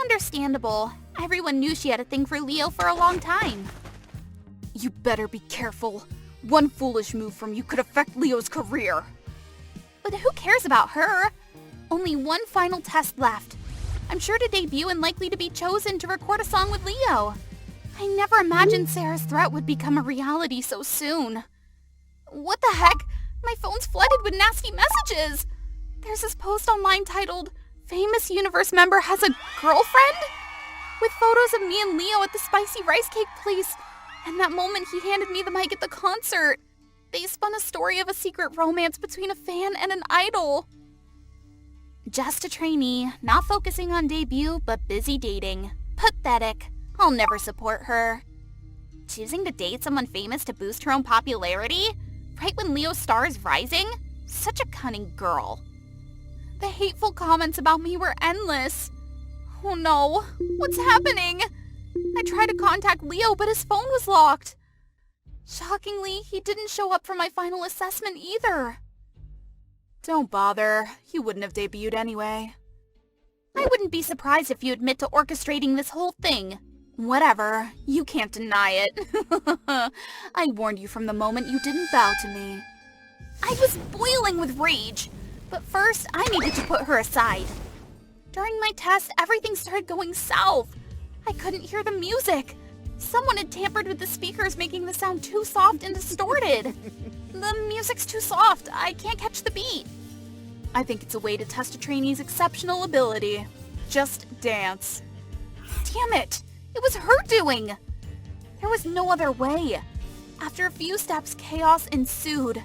Understandable. Everyone knew she had a thing for Leo for a long time. You better be careful. One foolish move from you could affect Leo's career. But who cares about her? Only one final test left. I'm sure to debut and likely to be chosen to record a song with Leo. I never imagined Sarah's threat would become a reality so soon. What the heck? My phone's flooded with nasty messages. There's this post online titled, "Famous Universe member has a girlfriend?" With photos of me and Leo at the spicy rice cake place, and that moment he handed me the mic at the concert. They spun a story of a secret romance between a fan and an idol. Just a trainee, not focusing on debut, but busy dating. Pathetic. I'll never support her. Choosing to date someone famous to boost her own popularity? Right when Leo's star is rising? Such a cunning girl. The hateful comments about me were endless. Oh no, what's happening? I tried to contact Leo, but his phone was locked. Shockingly, he didn't show up for my final assessment either. Don't bother. You wouldn't have debuted anyway. I wouldn't be surprised if you admit to orchestrating this whole thing. Whatever. You can't deny it. I warned you from the moment you didn't bow to me. I was boiling with rage. But first, I needed to put her aside. During my test, everything started going south. I couldn't hear the music. Someone had tampered with the speakers, making the sound too soft and distorted. The music's too soft. I can't catch the beat. I think it's a way to test a trainee's exceptional ability. Just dance. Damn it! It was her doing! There was no other way. After a few steps, chaos ensued.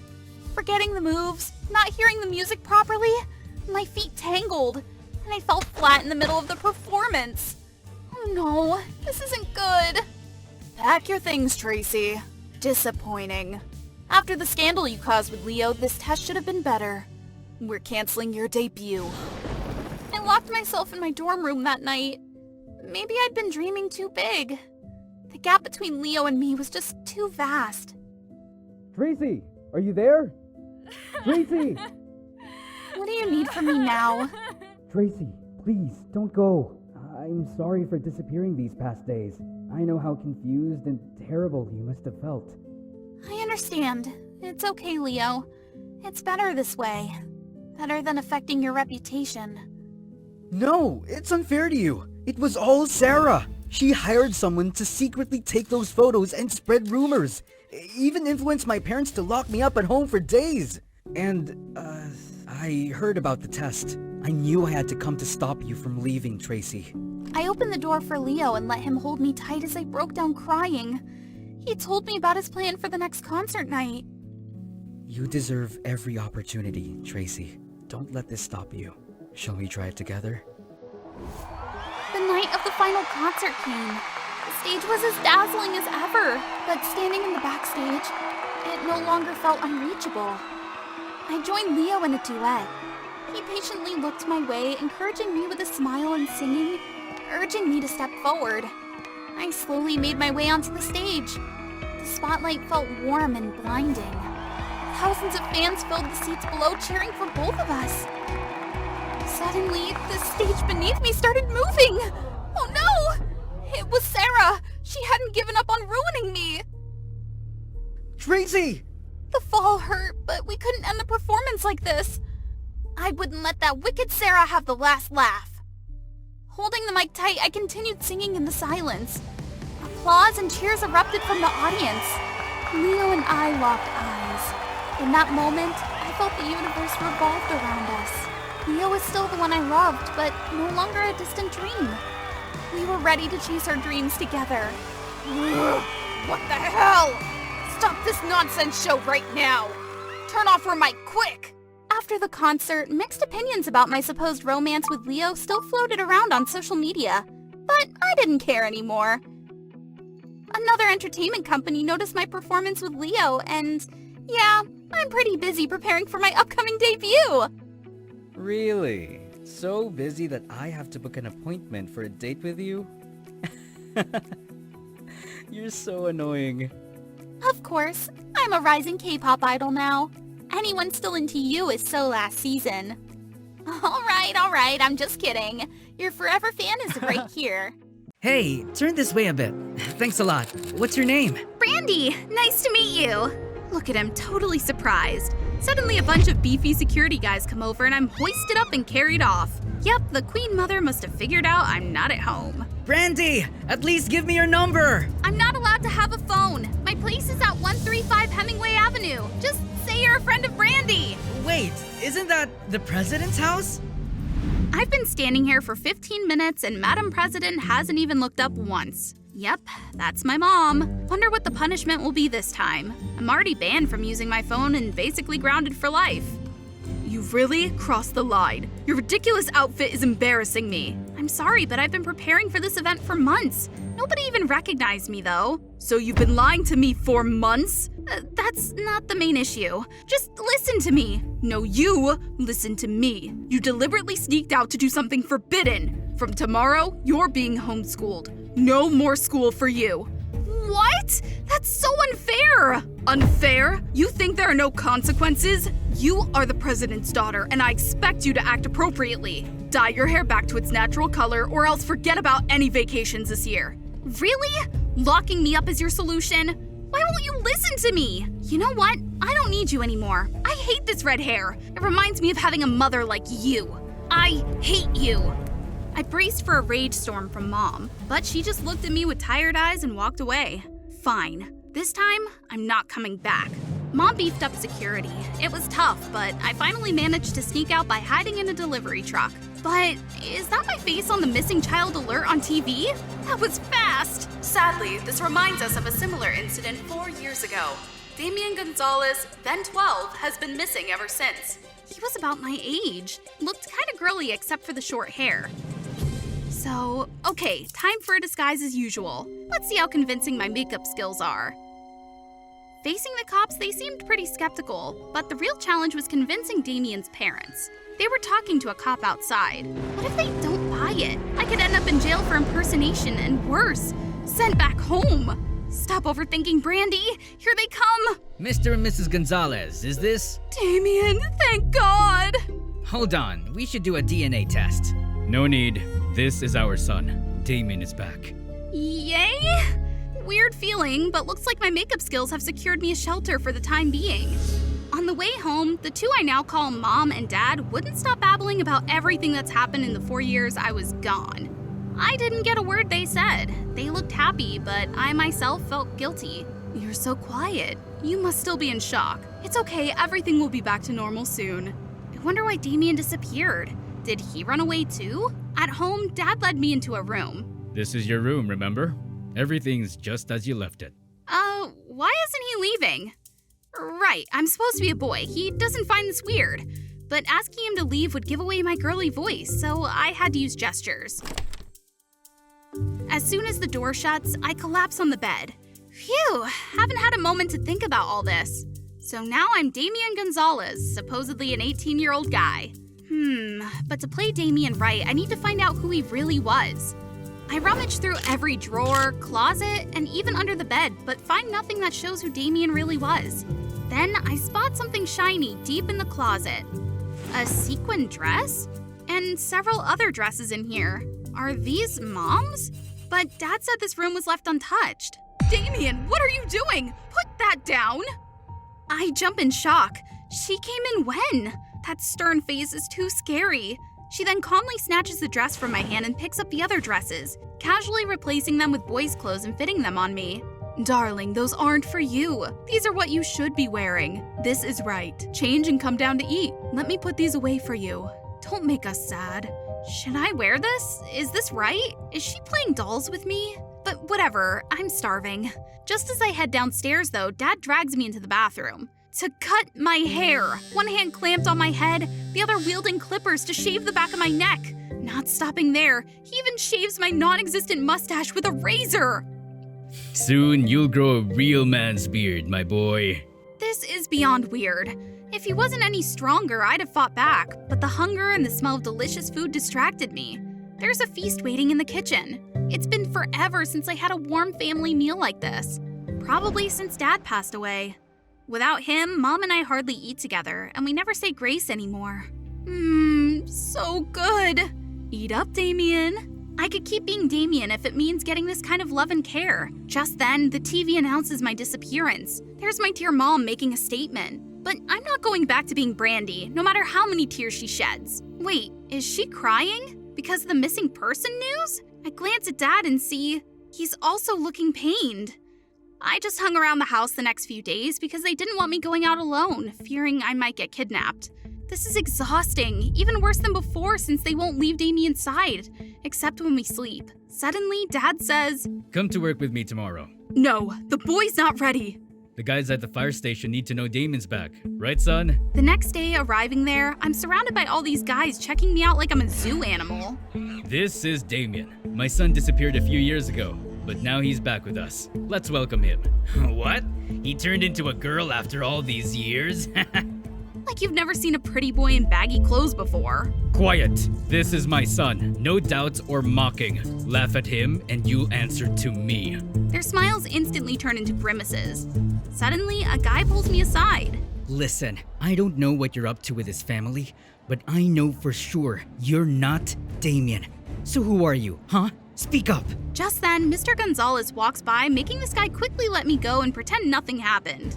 Forgetting the moves, not hearing the music properly, my feet tangled, and I fell flat in the middle of the performance. Oh no, this isn't good. Pack your things, Tracy. Disappointing. After the scandal you caused with Leo, this test should have been better. We're canceling your debut. I locked myself in my dorm room that night. Maybe I'd been dreaming too big. The gap between Leo and me was just too vast. Tracy, are you there? Tracy! What do you need from me now? Tracy, please, don't go. I'm sorry for disappearing these past days. I know how confused and terrible you must have felt. I understand. It's okay, Leo. It's better this way. Better than affecting your reputation. No, it's unfair to you. It was all Sarah. She hired someone to secretly take those photos and spread rumors. Even influenced my parents to lock me up at home for days. And, I heard about the test. I knew I had to come to stop you from leaving, Tracy. I opened the door for Leo and let him hold me tight as I broke down crying. He told me about his plan for the next concert night. You deserve every opportunity, Tracy. Don't let this stop you. Shall we try it together? The night of the final concert came. The stage was as dazzling as ever, but standing in the backstage, it no longer felt unreachable. I joined Leo in a duet. He patiently looked my way, encouraging me with a smile and singing, urging me to step forward. I slowly made my way onto the stage. The spotlight felt warm and blinding. Thousands of fans filled the seats below, cheering for both of us. Suddenly, the stage beneath me started moving! Oh no! It was Sarah! She hadn't given up on ruining me! Tracy! The fall hurt, but we couldn't end the performance like this. I wouldn't let that wicked Sarah have the last laugh. Holding the mic tight, I continued singing in the silence. Applause and cheers erupted from the audience. Leo and I locked eyes. In that moment, I felt the universe revolved around us. Leo was still the one I loved, but no longer a distant dream. We were ready to chase our dreams together. What the hell? Stop this nonsense show right now! Turn off her mic, quick! After the concert, mixed opinions about my supposed romance with Leo still floated around on social media, but I didn't care anymore. Another entertainment company noticed my performance with Leo, and yeah, I'm pretty busy preparing for my upcoming debut. Really? So busy that I have to book an appointment for a date with you? You're so annoying. Of course, I'm a rising K-pop idol now. Anyone still into you is so last season. All right, I'm just kidding. Your forever fan is right here. Hey, turn this way a bit. Thanks a lot. What's your name? Brandy, nice to meet you. Look at him, totally surprised. Suddenly a bunch of beefy security guys come over and I'm hoisted up and carried off. Yep, the Queen Mother must have figured out I'm not at home. Brandy, at least give me your number. I'm not allowed to have a phone. My place is at 135 Hemingway Avenue. Just say you're a friend of Brandy. Wait, isn't that the president's house? I've been standing here for 15 minutes and Madam President hasn't even looked up once. Yep, that's my mom. Wonder what the punishment will be this time. I'm already banned from using my phone and basically grounded for life. You've really crossed the line. Your ridiculous outfit is embarrassing me. I'm sorry, but I've been preparing for this event for months. Nobody even recognized me, though. So you've been lying to me for months? That's not the main issue. Just listen to me. No, you listen to me. You deliberately sneaked out to do something forbidden. From tomorrow, you're being homeschooled. No more school for you. What? That's so unfair! Unfair? You think there are no consequences? You are the president's daughter, and I expect you to act appropriately. Dye your hair back to its natural color, or else forget about any vacations this year. Really? Locking me up is your solution? Why won't you listen to me? You know what? I don't need you anymore. I hate this red hair. It reminds me of having a mother like you. I hate you. I braced for a rage storm from Mom, but she just looked at me with tired eyes and walked away. Fine. This time, I'm not coming back. Mom beefed up security. It was tough, but I finally managed to sneak out by hiding in a delivery truck. But is that my face on the missing child alert on TV? That was fast! Sadly, this reminds us of a similar incident 4 years ago. Damien Gonzalez, then 12, has been missing ever since. He was about my age. Looked kinda girly except for the short hair. So, okay, time for a disguise as usual. Let's see how convincing my makeup skills are. Facing the cops, they seemed pretty skeptical, but the real challenge was convincing Damien's parents. They were talking to a cop outside. What if they don't buy it? I could end up in jail for impersonation and worse, sent back home. Stop overthinking, Brandy. Here they come. Mr. and Mrs. Gonzalez, is this? Damien, thank God. Hold on, we should do a DNA test. No need. This is our son. Damien is back. Yay? Weird feeling, but looks like my makeup skills have secured me a shelter for the time being. On the way home, the two I now call Mom and Dad wouldn't stop babbling about everything that's happened in the 4 years I was gone. I didn't get a word they said. They looked happy, but I myself felt guilty. You're so quiet. You must still be in shock. It's okay, everything will be back to normal soon. I wonder why Damien disappeared. Did he run away too? At home, Dad led me into a room. This is your room, remember? Everything's just as you left it. Why isn't he leaving? Right, I'm supposed to be a boy. He doesn't find this weird. But asking him to leave would give away my girly voice, so I had to use gestures. As soon as the door shuts, I collapse on the bed. Phew, haven't had a moment to think about all this. So now I'm Damien Gonzalez, supposedly an 18-year-old guy. But to play Damien right, I need to find out who he really was. I rummage through every drawer, closet, and even under the bed, but find nothing that shows who Damien really was. Then I spot something shiny deep in the closet. A sequin dress? And several other dresses in here. Are these Mom's? But Dad said this room was left untouched. Damien, what are you doing? Put that down! I jump in shock. She came in when? That stern face is too scary. She then calmly snatches the dress from my hand and picks up the other dresses, casually replacing them with boys' clothes and fitting them on me. Darling, those aren't for you. These are what you should be wearing. This is right. Change and come down to eat. Let me put these away for you. Don't make us sad. Should I wear this? Is this right? Is she playing dolls with me? But whatever, I'm starving. Just as I head downstairs though, Dad drags me into the bathroom. To cut my hair. One hand clamped on my head, the other wielding clippers to shave the back of my neck. Not stopping there, he even shaves my non-existent mustache with a razor. Soon you'll grow a real man's beard, my boy. This is beyond weird. If he wasn't any stronger, I'd have fought back, but the hunger and the smell of delicious food distracted me. There's a feast waiting in the kitchen. It's been forever since I had a warm family meal like this. Probably since Dad passed away. Without him, Mom and I hardly eat together, and we never say grace anymore. So good. Eat up, Damien. I could keep being Damien if it means getting this kind of love and care. Just then, the TV announces my disappearance. There's my dear Mom making a statement. But I'm not going back to being Brandy, no matter how many tears she sheds. Wait, is she crying? Because of the missing person news? I glance at Dad and see he's also looking pained. I just hung around the house the next few days because they didn't want me going out alone, fearing I might get kidnapped. This is exhausting, even worse than before since they won't leave Damien's side, except when we sleep. Suddenly, Dad says, Come to work with me tomorrow. No, the boy's not ready. The guys at the fire station need to know Damien's back, right, son? The next day, arriving there, I'm surrounded by all these guys checking me out like I'm a zoo animal. This is Damien. My son disappeared a few years ago, but now he's back with us. Let's welcome him. What? He turned into a girl after all these years? Like you've never seen a pretty boy in baggy clothes before. Quiet. This is my son. No doubts or mocking. Laugh at him and you'll answer to me. Their smiles instantly turn into grimaces. Suddenly, a guy pulls me aside. Listen, I don't know what you're up to with his family, but I know for sure you're not Damien. So who are you, huh? Speak up. Just then, Mr. Gonzalez walks by, making this guy quickly let me go and pretend nothing happened.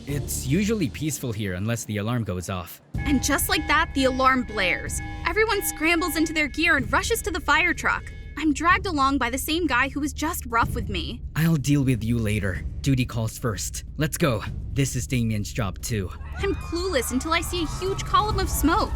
It's usually peaceful here unless the alarm goes off. And just like that, the alarm blares. Everyone scrambles into their gear and rushes to the fire truck. I'm dragged along by the same guy who was just rough with me. I'll deal with you later. Duty calls first. Let's go. This is Damien's job too. I'm clueless until I see a huge column of smoke.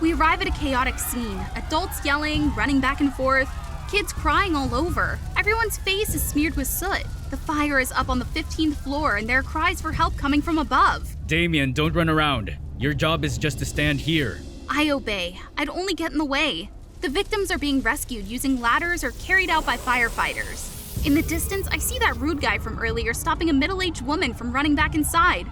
We arrive at a chaotic scene. Adults yelling, running back and forth, kids crying all over. Everyone's face is smeared with soot. The fire is up on the 15th floor and there are cries for help coming from above. Damien, don't run around. Your job is just to stand here. I obey. I'd only get in the way. The victims are being rescued using ladders or carried out by firefighters. In the distance, I see that rude guy from earlier stopping a middle-aged woman from running back inside.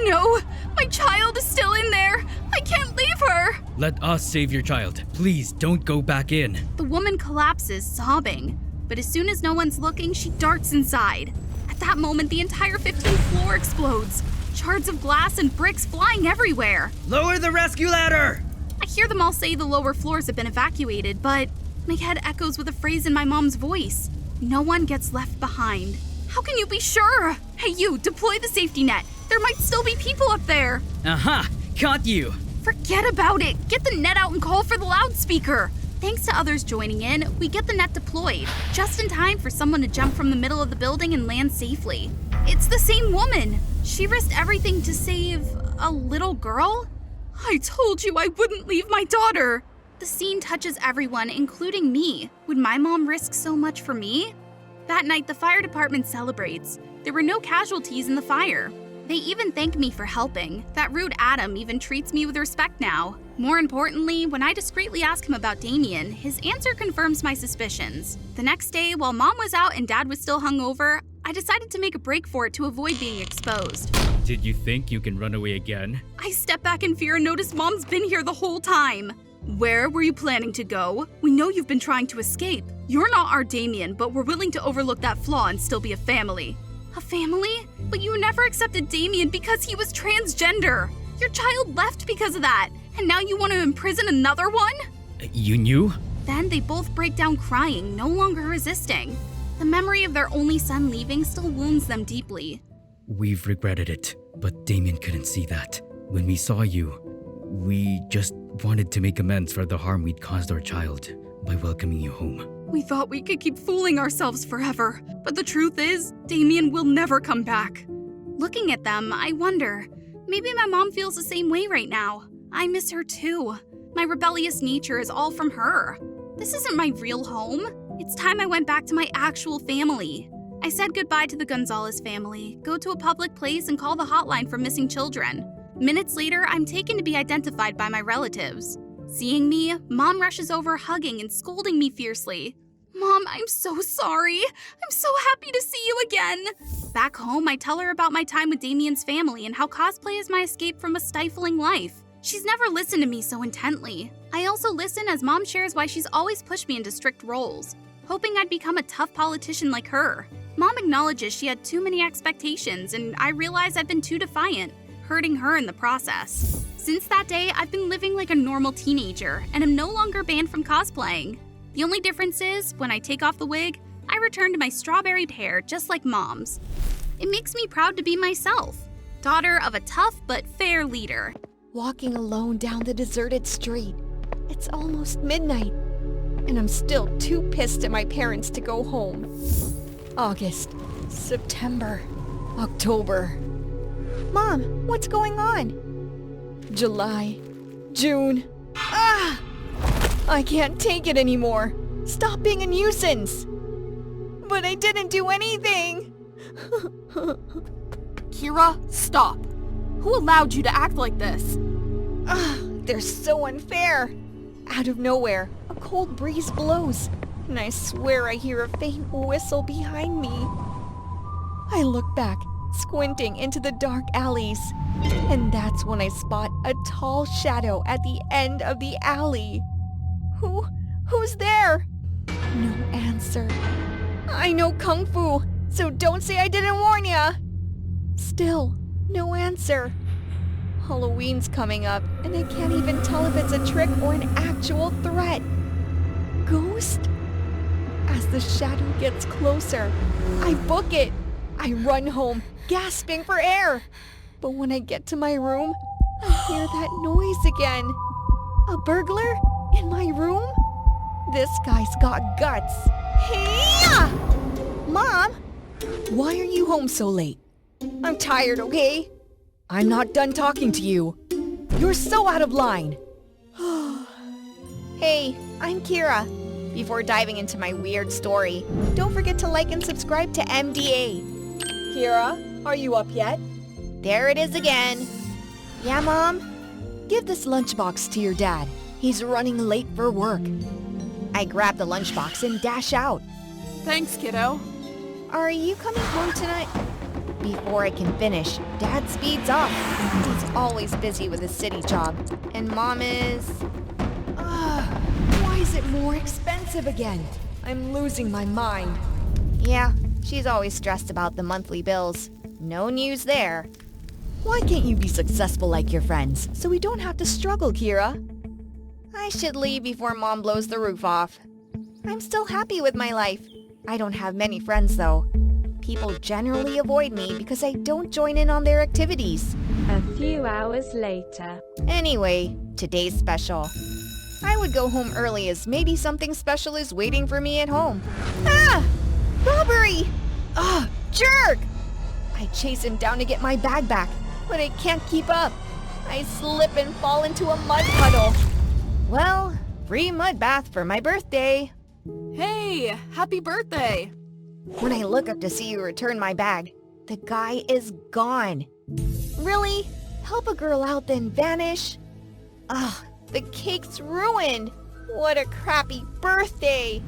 No, my child is still in there. I can't leave her. Let us save your child. Please don't go back in. The woman collapses, sobbing. But as soon as no one's looking, she darts inside. At that moment, the entire 15th floor explodes. Shards of glass and bricks flying everywhere. Lower the rescue ladder! I hear them all say the lower floors have been evacuated, but my head echoes with a phrase in my mom's voice. No one gets left behind. How can you be sure? Hey you, deploy the safety net. There might still be people up there. Aha! Caught you! Forget about it. Get the net out and call for the loudspeaker. Thanks to others joining in, we get the net deployed, just in time for someone to jump from the middle of the building and land safely. It's the same woman! She risked everything to save a little girl? I told you I wouldn't leave my daughter! The scene touches everyone, including me. Would my mom risk so much for me? That night, the fire department celebrates. There were no casualties in the fire. They even thank me for helping. That rude Adam even treats me with respect now. More importantly, when I discreetly ask him about Damien, his answer confirms my suspicions. The next day, while Mom was out and Dad was still hungover, I decided to make a break for it to avoid being exposed. Did you think you can run away again? I step back in fear and notice Mom's been here the whole time. Where were you planning to go? We know you've been trying to escape. You're not our Damien, but we're willing to overlook that flaw and still be a family. A family? But you never accepted Damien because he was transgender. Your child left because of that, and now you want to imprison another one? You knew? Then they both break down crying, no longer resisting. The memory of their only son leaving still wounds them deeply. We've regretted it, but Damien couldn't see that. When we saw you, we just wanted to make amends for the harm we'd caused our child by welcoming you home. We thought we could keep fooling ourselves forever, but the truth is, Damien will never come back. Looking at them, I wonder, maybe my mom feels the same way right now. I miss her too. My rebellious nature is all from her. This isn't my real home. It's time I went back to my actual family. I said goodbye to the Gonzalez family, go to a public place and call the hotline for missing children. Minutes later, I'm taken to be identified by my relatives. Seeing me, Mom rushes over, hugging and scolding me fiercely. Mom, I'm so sorry. I'm so happy to see you again. Back home, I tell her about my time with Damien's family and how cosplay is my escape from a stifling life. She's never listened to me so intently. I also listen as Mom shares why she's always pushed me into strict roles, hoping I'd become a tough politician like her. Mom acknowledges she had too many expectations, and I realize I've been too defiant, hurting her in the process. Since that day, I've been living like a normal teenager, and am no longer banned from cosplaying. The only difference is, when I take off the wig, I return to my strawberried hair just like Mom's. It makes me proud to be myself, daughter of a tough but fair leader. Walking alone down the deserted street. It's almost midnight, and I'm still too pissed at my parents to go home. August, September, October. Mom, what's going on? July, June. Ah! I can't take it anymore. Stop being a nuisance. But I didn't do anything. Kira, stop. Who allowed you to act like this? They're so unfair. Out of nowhere, a cold breeze blows, and I swear I hear a faint whistle behind me. I look back, squinting into the dark alleys, and that's when I spot a tall shadow at the end of the alley. Who's there? No answer. I know Kung Fu, so don't say I didn't warn ya. Still, no answer. Halloween's coming up, and I can't even tell if it's a trick or an actual threat. Ghost? As the shadow gets closer, I book it. I run home, gasping for air. But when I get to my room, I hear that noise again. A burglar? In my room? This guy's got guts. Hey! Mom! Why are you home so late? I'm tired, okay? I'm not done talking to you. You're so out of line. Hey, I'm Kira. Before diving into my weird story, don't forget to like and subscribe to MDA. Kira, are you up yet? There it is again. Yeah, Mom? Give this lunchbox to your dad. He's running late for work. I grab the lunchbox and dash out. Thanks, kiddo. Are you coming home tonight? Before I can finish, Dad speeds up. He's always busy with his city job. And Mom is... why is it more expensive again? I'm losing my mind. Yeah, she's always stressed about the monthly bills. No news there. Why can't you be successful like your friends, so we don't have to struggle, Kira? I should leave before Mom blows the roof off. I'm still happy with my life. I don't have many friends, though. People generally avoid me because I don't join in on their activities. A few hours later. Anyway, today's special. I would go home early as maybe something special is waiting for me at home. Ah! Robbery! Ugh, jerk! I chase him down to get my bag back, but I can't keep up. I slip and fall into a mud puddle. Well, free mud bath for my birthday. Hey, happy birthday! When I look up to see you return my bag, the guy is gone. Really? Help a girl out then vanish? Ugh, the cake's ruined. What a crappy birthday.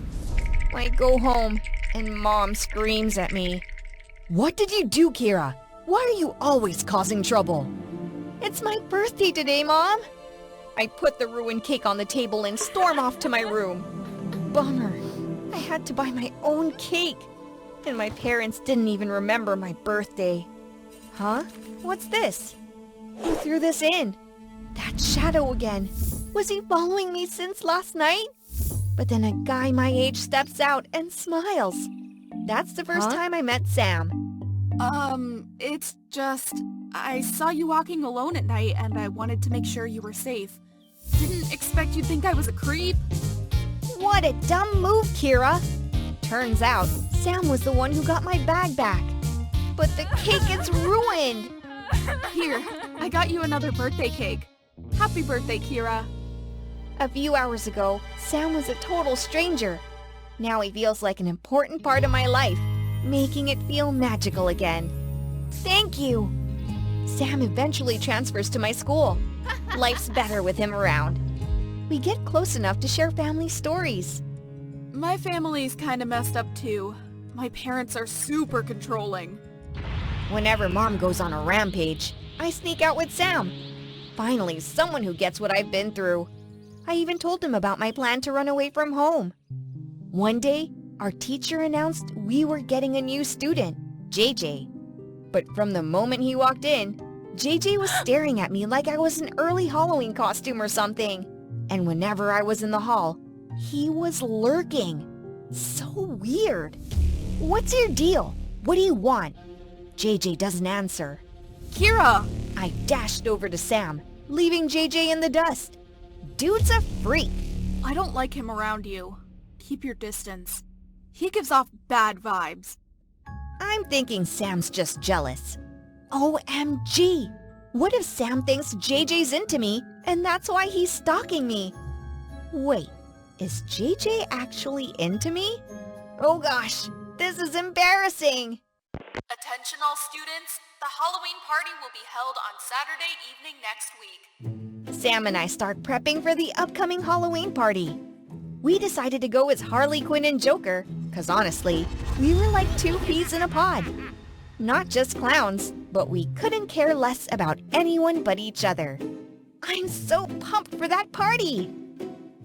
I go home and Mom screams at me. What did you do, Kira? Why are you always causing trouble? It's my birthday today, Mom. I put the ruined cake on the table and storm off to my room. Bummer. I had to buy my own cake. And my parents didn't even remember my birthday. Huh? What's this? Who threw this in? That shadow again. Was he following me since last night? But then a guy my age steps out and smiles. That's the first time I met Sam. It's just... I saw you walking alone at night and I wanted to make sure you were safe. Didn't expect you'd think I was a creep. What a dumb move, Kira. Turns out, Sam was the one who got my bag back. But the cake is ruined. Here, I got you another birthday cake. Happy birthday, Kira. A few hours ago, Sam was a total stranger. Now he feels like an important part of my life, making it feel magical again. Thank you. Sam eventually transfers to my school. Life's better with him around. We get close enough to share family stories. My family's kinda messed up too. My parents are super controlling. Whenever Mom goes on a rampage, I sneak out with Sam. Finally, someone who gets what I've been through. I even told him about my plan to run away from home. One day, our teacher announced we were getting a new student, JJ. But from the moment he walked in, JJ was staring at me like I was an early Halloween costume or something. And whenever I was in the hall, he was lurking. So weird. What's your deal? What do you want? JJ doesn't answer. Kira! I dashed over to Sam, leaving JJ in the dust. Dude's a freak. I don't like him around you. Keep your distance. He gives off bad vibes. I'm thinking Sam's just jealous. OMG! What if Sam thinks JJ's into me, and that's why he's stalking me? Wait, is JJ actually into me? Oh gosh, this is embarrassing! Attention all students, the Halloween party will be held on Saturday evening next week. Sam and I start prepping for the upcoming Halloween party. We decided to go as Harley Quinn and Joker, cause honestly, we were like two peas in a pod. Not just clowns, but we couldn't care less about anyone but each other. I'm so pumped for that party!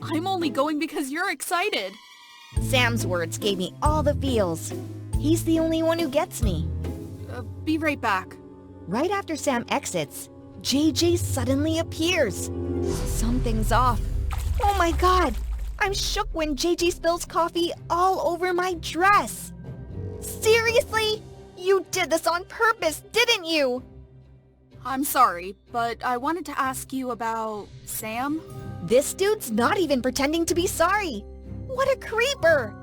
I'm only going because you're excited. Sam's words gave me all the feels. He's the only one who gets me. Be right back. Right after Sam exits, JJ suddenly appears. Something's off. Oh my god! I'm shook when JJ spills coffee all over my dress. Seriously? You did this on purpose, didn't you? I'm sorry, but I wanted to ask you about Sam. This dude's not even pretending to be sorry. What a creeper!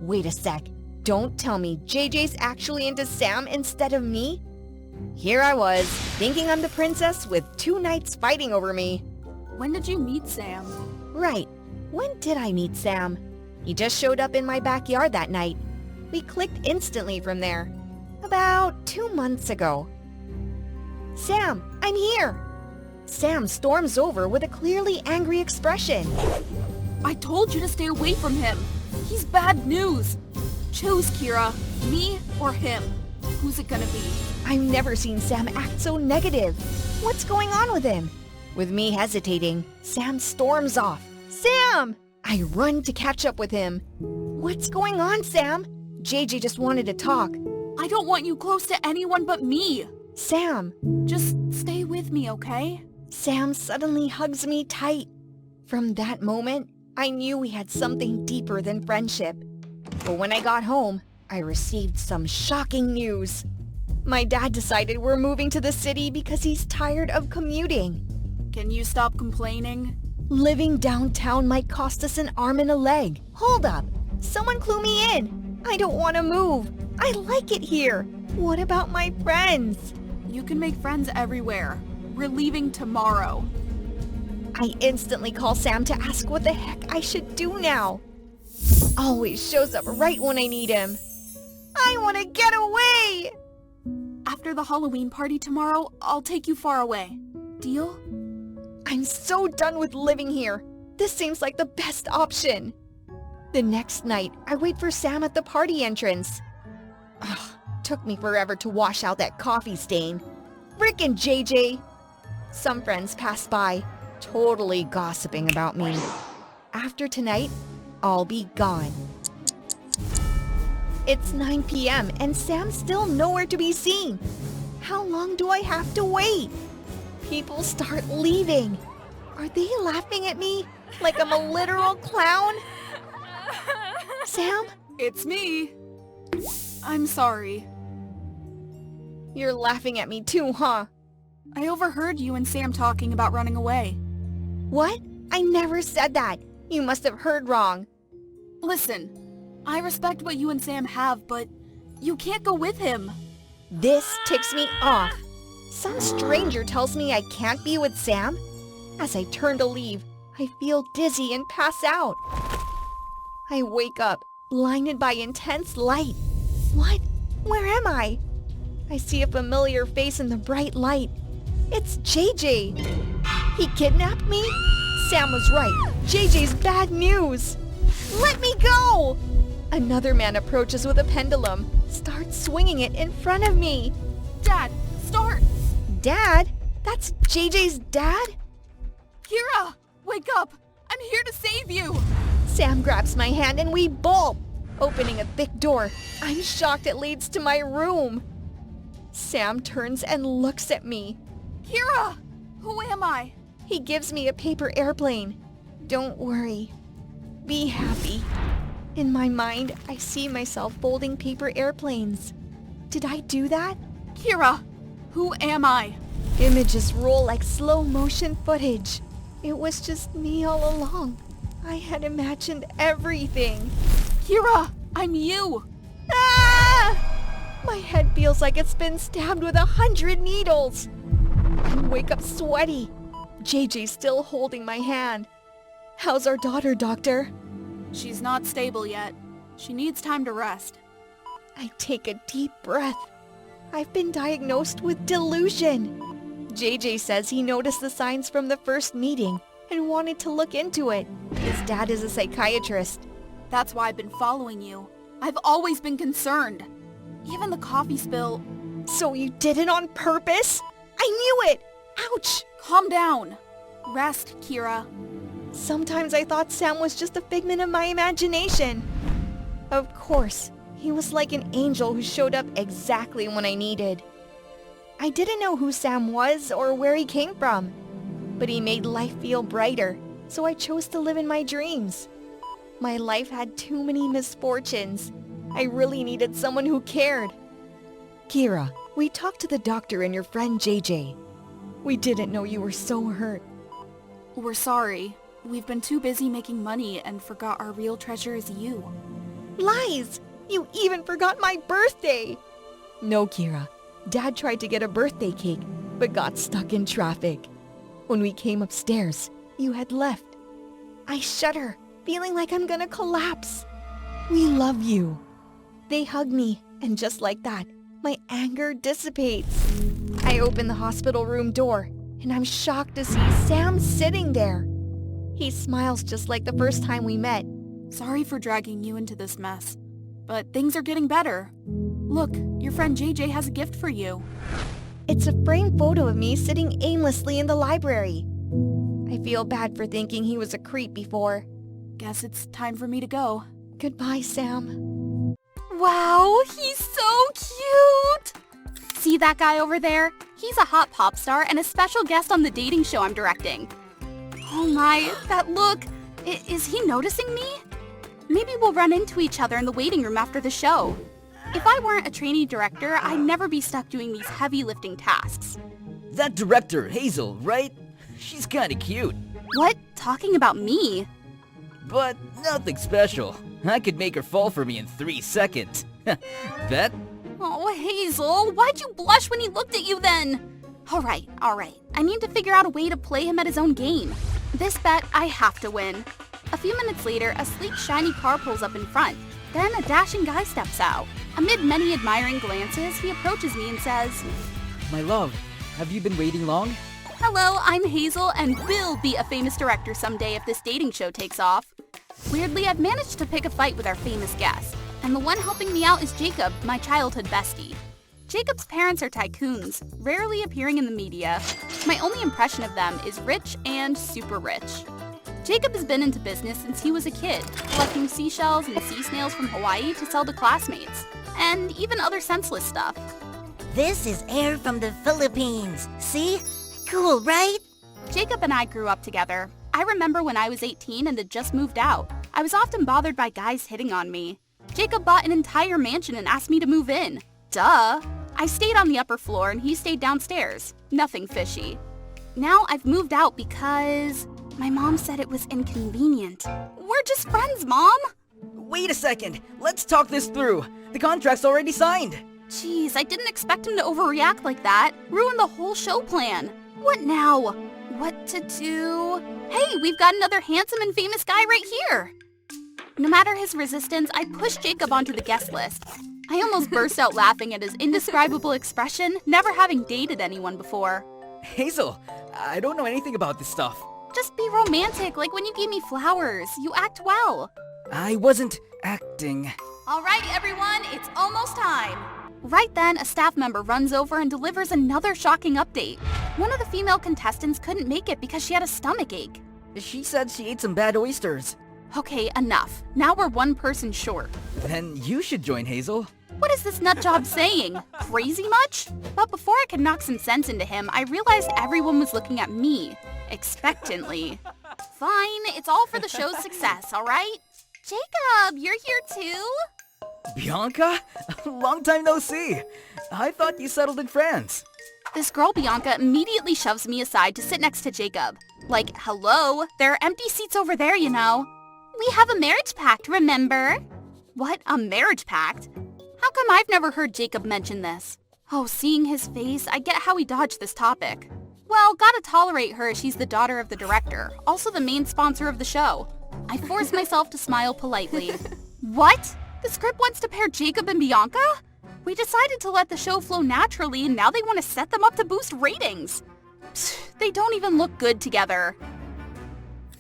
Wait a sec. Don't tell me JJ's actually into Sam instead of me? Here I was, thinking I'm the princess with two knights fighting over me. When did you meet Sam? Right. When did I meet Sam? He just showed up in my backyard that night. We clicked instantly from there. About 2 months ago. Sam, I'm here! Sam storms over with a clearly angry expression. I told you to stay away from him. He's bad news. Choose, Kira. Me or him. Who's it gonna be? I've never seen Sam act so negative. What's going on with him? With me hesitating, Sam storms off. Sam! I run to catch up with him. What's going on, Sam? JJ just wanted to talk. I don't want you close to anyone but me. Sam! Just stay with me, okay? Sam suddenly hugs me tight. From that moment, I knew we had something deeper than friendship. But when I got home, I received some shocking news. My dad decided we're moving to the city because he's tired of commuting. Can you stop complaining? Living downtown might cost us an arm and a leg. Hold up. Someone clue me in. I don't want to move. I like it here. What about my friends? You can make friends everywhere. We're leaving tomorrow. I instantly call Sam to ask what the heck I should do now. Always shows up right when I need him. I want to get away! After the Halloween party tomorrow, I'll take you far away. Deal? I'm so done with living here. This seems like the best option. The next night, I wait for Sam at the party entrance. Ugh, took me forever to wash out that coffee stain. Frickin' JJ! Some friends pass by, totally gossiping about me. After tonight, I'll be gone. It's 9 p.m. and Sam's still nowhere to be seen. How long do I have to wait? People start leaving. Are they laughing at me like I'm a literal clown? Sam? It's me. I'm sorry. You're laughing at me too, huh? I overheard you and Sam talking about running away. What? I never said that. You must have heard wrong. Listen, I respect what you and Sam have, but you can't go with him. This ticks me off. Some stranger tells me I can't be with Sam. As I turn to leave, I feel dizzy and pass out. I wake up, blinded by intense light. What? Where am I? I see a familiar face in the bright light. It's JJ. He kidnapped me? Sam was right. JJ's bad news. Let me go! Another man approaches with a pendulum, starts swinging it in front of me. Dad, start! Dad? That's JJ's dad? Kira, wake up! I'm here to save you! Sam grabs my hand and we bolt. Opening a thick door, I'm shocked it leads to my room. Sam turns and looks at me. Kira! Who am I? He gives me a paper airplane. Don't worry. Be happy. In my mind, I see myself folding paper airplanes. Did I do that? Kira, who am I? Images roll like slow motion footage. It was just me all along. I had imagined everything. Kira, I'm you. Ah! My head feels like it's been stabbed with 100 needles. I wake up sweaty. JJ's still holding my hand. How's our daughter, doctor? She's not stable yet. She needs time to rest. I take a deep breath. I've been diagnosed with delusion. JJ says he noticed the signs from the first meeting and wanted to look into it. His dad is a psychiatrist. That's why I've been following you. I've always been concerned. Even the coffee spill. So you did it on purpose? I knew it! Ouch! Calm down. Rest, Kira. Sometimes I thought Sam was just a figment of my imagination. Of course, he was like an angel who showed up exactly when I needed. I didn't know who Sam was or where he came from, but he made life feel brighter, so I chose to live in my dreams. My life had too many misfortunes. I really needed someone who cared. Kira, we talked to the doctor and your friend JJ. We didn't know you were so hurt. We're sorry. We've been too busy making money and forgot our real treasure is you. Lies! You even forgot my birthday! No, Kira. Dad tried to get a birthday cake, but got stuck in traffic. When we came upstairs, you had left. I shudder, feeling like I'm gonna collapse. We love you. They hug me, and just like that, my anger dissipates. I open the hospital room door, and I'm shocked to see Sam sitting there. He smiles just like the first time we met. Sorry for dragging you into this mess, but things are getting better. Look, your friend JJ has a gift for you. It's a framed photo of me sitting aimlessly in the library. I feel bad for thinking he was a creep before. Guess it's time for me to go. Goodbye, Sam. Wow, he's so cute! See that guy over there? He's a hot pop star and a special guest on the dating show I'm directing. Oh my, that look! Is he noticing me? Maybe we'll run into each other in the waiting room after the show. If I weren't a trainee director, I'd never be stuck doing these heavy lifting tasks. That director, Hazel, right? She's kinda cute. What? Talking about me? But nothing special. I could make her fall for me in 3 seconds. Bet? Oh, Hazel, why'd you blush when he looked at you then? Alright. I need to figure out a way to play him at his own game. This bet, I have to win. A few minutes later, a sleek, shiny car pulls up in front. Then a dashing guy steps out. Amid many admiring glances, he approaches me and says, My love, have you been waiting long? Hello, I'm Hazel, and will be a famous director someday if this dating show takes off. Weirdly, I've managed to pick a fight with our famous guest, and the one helping me out is Jacob, my childhood bestie. Jacob's parents are tycoons, rarely appearing in the media. My only impression of them is rich and super rich. Jacob has been into business since he was a kid, collecting seashells and sea snails from Hawaii to sell to classmates, and even other senseless stuff. This is air from the Philippines. See? Cool, right? Jacob and I grew up together. I remember when I was 18 and had just moved out. I was often bothered by guys hitting on me. Jacob bought an entire mansion and asked me to move in. Duh! I stayed on the upper floor and he stayed downstairs. Nothing fishy. Now I've moved out because my mom said it was inconvenient. We're just friends, Mom! Wait a second. Let's talk this through. The contract's already signed. Jeez, I didn't expect him to overreact like that. Ruin the whole show plan. What now? What to do? Hey, we've got another handsome and famous guy right here. No matter his resistance, I pushed Jacob onto the guest list. I almost burst out laughing at his indescribable expression, never having dated anyone before. Hazel, I don't know anything about this stuff. Just be romantic, like when you gave me flowers. You act well. I wasn't acting. All right, everyone, it's almost time. Right then, a staff member runs over and delivers another shocking update. One of the female contestants couldn't make it because she had a stomach ache. She said she ate some bad oysters. Okay, enough. Now we're one person short. Then you should join, Hazel. What is this nutjob saying? Crazy much? But before I could knock some sense into him, I realized everyone was looking at me, expectantly. Fine, it's all for the show's success, all right? Jacob, you're here too? Bianca? Long time no see. I thought you settled in France. This girl, Bianca, immediately shoves me aside to sit next to Jacob. Like, hello? There are empty seats over there, you know. We have a marriage pact, remember? What, a marriage pact? How come I've never heard Jacob mention this? Oh, seeing his face, I get how he dodged this topic. Well, gotta tolerate her as she's the daughter of the director, also the main sponsor of the show. I forced myself to smile politely. What? The script wants to pair Jacob and Bianca? We decided to let the show flow naturally and now they want to set them up to boost ratings. Psst, they don't even look good together.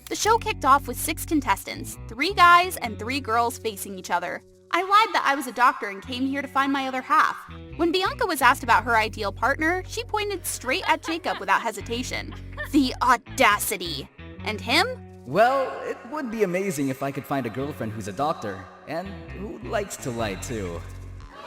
The show kicked off with 6 contestants, 3 guys and 3 girls facing each other. I lied that I was a doctor and came here to find my other half. When Bianca was asked about her ideal partner, she pointed straight at Jacob without hesitation. The audacity! And him? Well, it would be amazing if I could find a girlfriend who's a doctor, and who likes to lie too.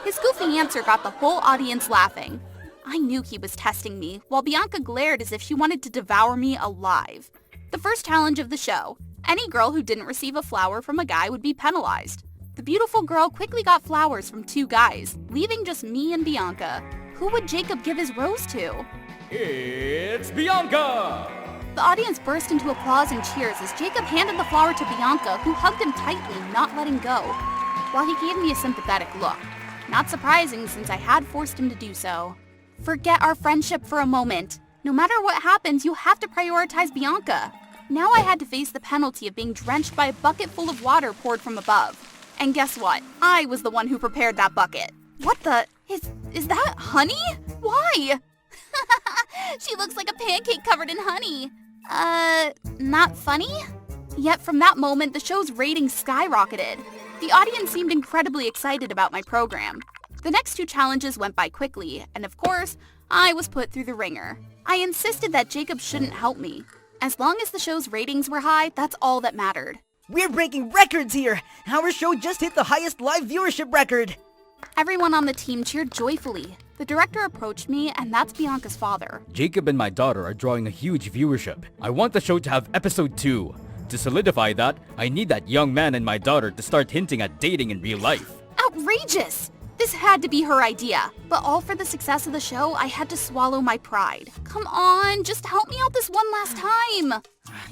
His goofy answer got the whole audience laughing. I knew he was testing me, while Bianca glared as if she wanted to devour me alive. The first challenge of the show. Any girl who didn't receive a flower from a guy would be penalized. The beautiful girl quickly got flowers from 2 guys, leaving just me and Bianca. Who would Jacob give his rose to? It's Bianca! The audience burst into applause and cheers as Jacob handed the flower to Bianca, who hugged him tightly, not letting go, while he gave me a sympathetic look. Not surprising since I had forced him to do so. Forget our friendship for a moment. No matter what happens, you have to prioritize Bianca. Now I had to face the penalty of being drenched by a bucket full of water poured from above. And guess what? I was the one who prepared that bucket. What the? Is that honey? Why? She looks like a pancake covered in honey. Not funny? Yet from that moment, the show's ratings skyrocketed. The audience seemed incredibly excited about my program. The next 2 challenges went by quickly, and of course, I was put through the ringer. I insisted that Jacob shouldn't help me. As long as the show's ratings were high, that's all that mattered. We're breaking records here! Our show just hit the highest live viewership record! Everyone on the team cheered joyfully. The director approached me, and that's Bianca's father. Jacob and my daughter are drawing a huge viewership. I want the show to have episode 2. To solidify that, I need that young man and my daughter to start hinting at dating in real life. Outrageous! This had to be her idea. But all for the success of the show, I had to swallow my pride. Come on, just help me out this one last time.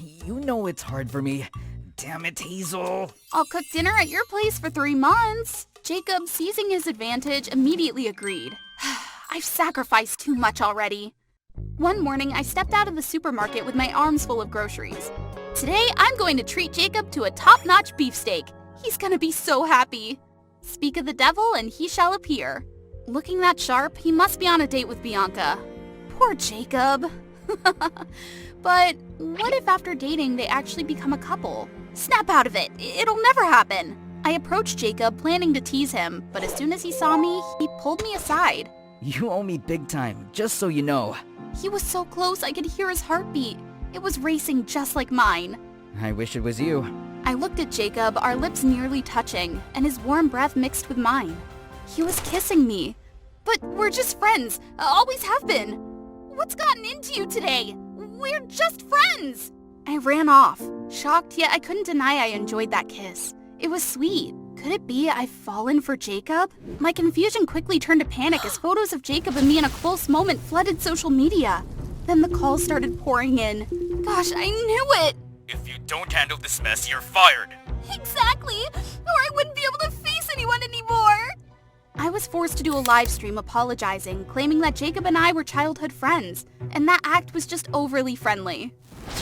You know it's hard for me. Damn it, Hazel. I'll cook dinner at your place for 3 months. Jacob, seizing his advantage, immediately agreed. I've sacrificed too much already. One morning, I stepped out of the supermarket with my arms full of groceries. Today, I'm going to treat Jacob to a top-notch beefsteak. He's gonna be so happy. Speak of the devil and he shall appear. Looking that sharp, he must be on a date with Bianca. Poor Jacob. But what if after dating they actually become a couple? Snap out of it. It'll never happen. I approached Jacob, planning to tease him, but as soon as he saw me, he pulled me aside. You owe me big time, just so you know. He was so close I could hear his heartbeat. It was racing just like mine. I wish it was you. I looked at Jacob, our lips nearly touching, and his warm breath mixed with mine. He was kissing me. But we're just friends, always have been. What's gotten into you today? We're just friends. I ran off, shocked, yet I couldn't deny I enjoyed that kiss. It was sweet. Could it be I've fallen for Jacob? My confusion quickly turned to panic as photos of Jacob and me in a close moment flooded social media. Then the calls started pouring in. Gosh, I knew it! If you don't handle this mess, you're fired. Exactly! Or I wouldn't be able to face anyone anymore! I was forced to do a live stream apologizing, claiming that Jacob and I were childhood friends, and that act was just overly friendly.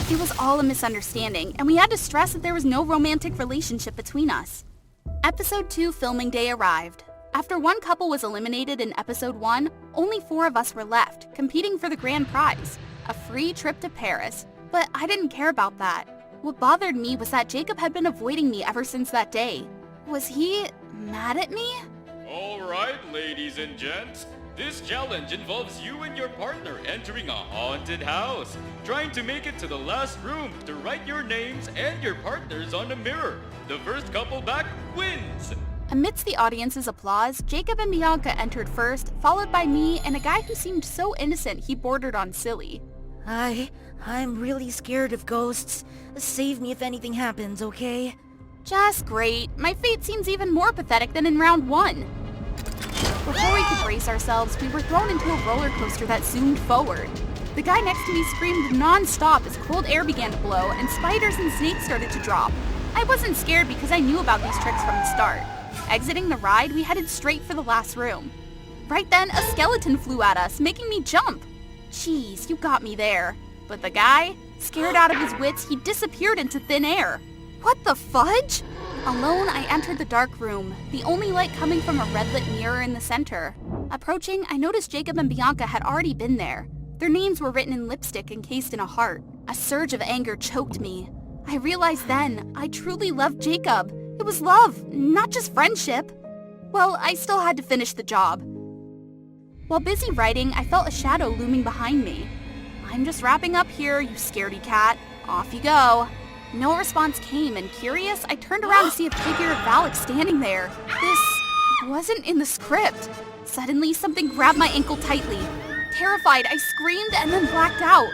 It was all a misunderstanding, and we had to stress that there was no romantic relationship between us. Episode 2 filming day arrived. After one couple was eliminated in episode 1, only 4 of us were left, competing for the grand prize, a free trip to Paris. But I didn't care about that. What bothered me was that Jacob had been avoiding me ever since that day. Was he mad at me? Alright, ladies and gents. This challenge involves you and your partner entering a haunted house, trying to make it to the last room to write your names and your partners on a mirror. The first couple back wins! Amidst the audience's applause, Jacob and Bianca entered first, followed by me and a guy who seemed so innocent he bordered on silly. I'm really scared of ghosts. Save me if anything happens, okay? Just great. My fate seems even more pathetic than in round 1. Before we could brace ourselves, we were thrown into a roller coaster that zoomed forward. The guy next to me screamed non-stop as cold air began to blow and spiders and snakes started to drop. I wasn't scared because I knew about these tricks from the start. Exiting the ride, we headed straight for the last room. Right then, a skeleton flew at us, making me jump. Jeez, you got me there. But the guy, scared out of his wits, he disappeared into thin air. What the fudge? Alone, I entered the dark room, the only light coming from a red-lit mirror in the center. Approaching, I noticed Jacob and Bianca had already been there. Their names were written in lipstick encased in a heart. A surge of anger choked me. I realized then, I truly loved Jacob. It was love, not just friendship. Well, I still had to finish the job. While busy writing, I felt a shadow looming behind me. I'm just wrapping up here, you scaredy cat. Off you go. No response came, and curious, I turned around to see a figure of Valak standing there. This wasn't in the script. Suddenly, something grabbed my ankle tightly. Terrified, I screamed and then blacked out.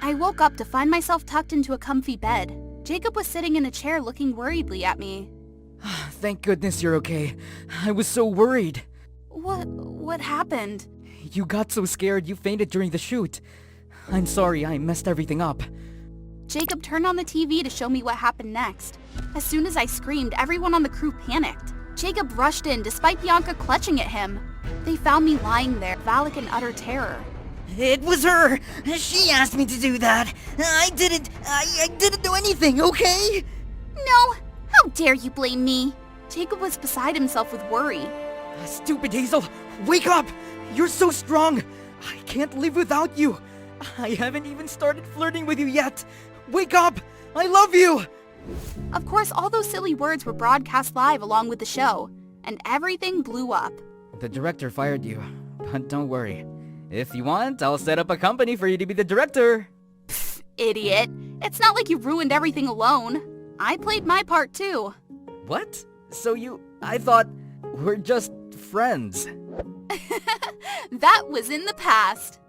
I woke up to find myself tucked into a comfy bed. Jacob was sitting in a chair looking worriedly at me. Thank goodness you're okay. I was so worried. What happened? You got so scared you fainted during the shoot. I'm sorry I messed everything up. Jacob turned on the TV to show me what happened next. As soon as I screamed, everyone on the crew panicked. Jacob rushed in despite Bianca clutching at him. They found me lying there, Valak in utter terror. It was her! She asked me to do that! I didn't do anything, okay? No! How dare you blame me? Jacob was beside himself with worry. Stupid Hazel! Wake up! You're so strong! I can't live without you! I haven't even started flirting with you yet! Wake up! I love you! Of course, all those silly words were broadcast live along with the show, and everything blew up. The director fired you, but don't worry. If you want, I'll set up a company for you to be the director. Pfft, idiot. It's not like you ruined everything alone. I played my part too. What? So I thought we're just friends. That was in the past.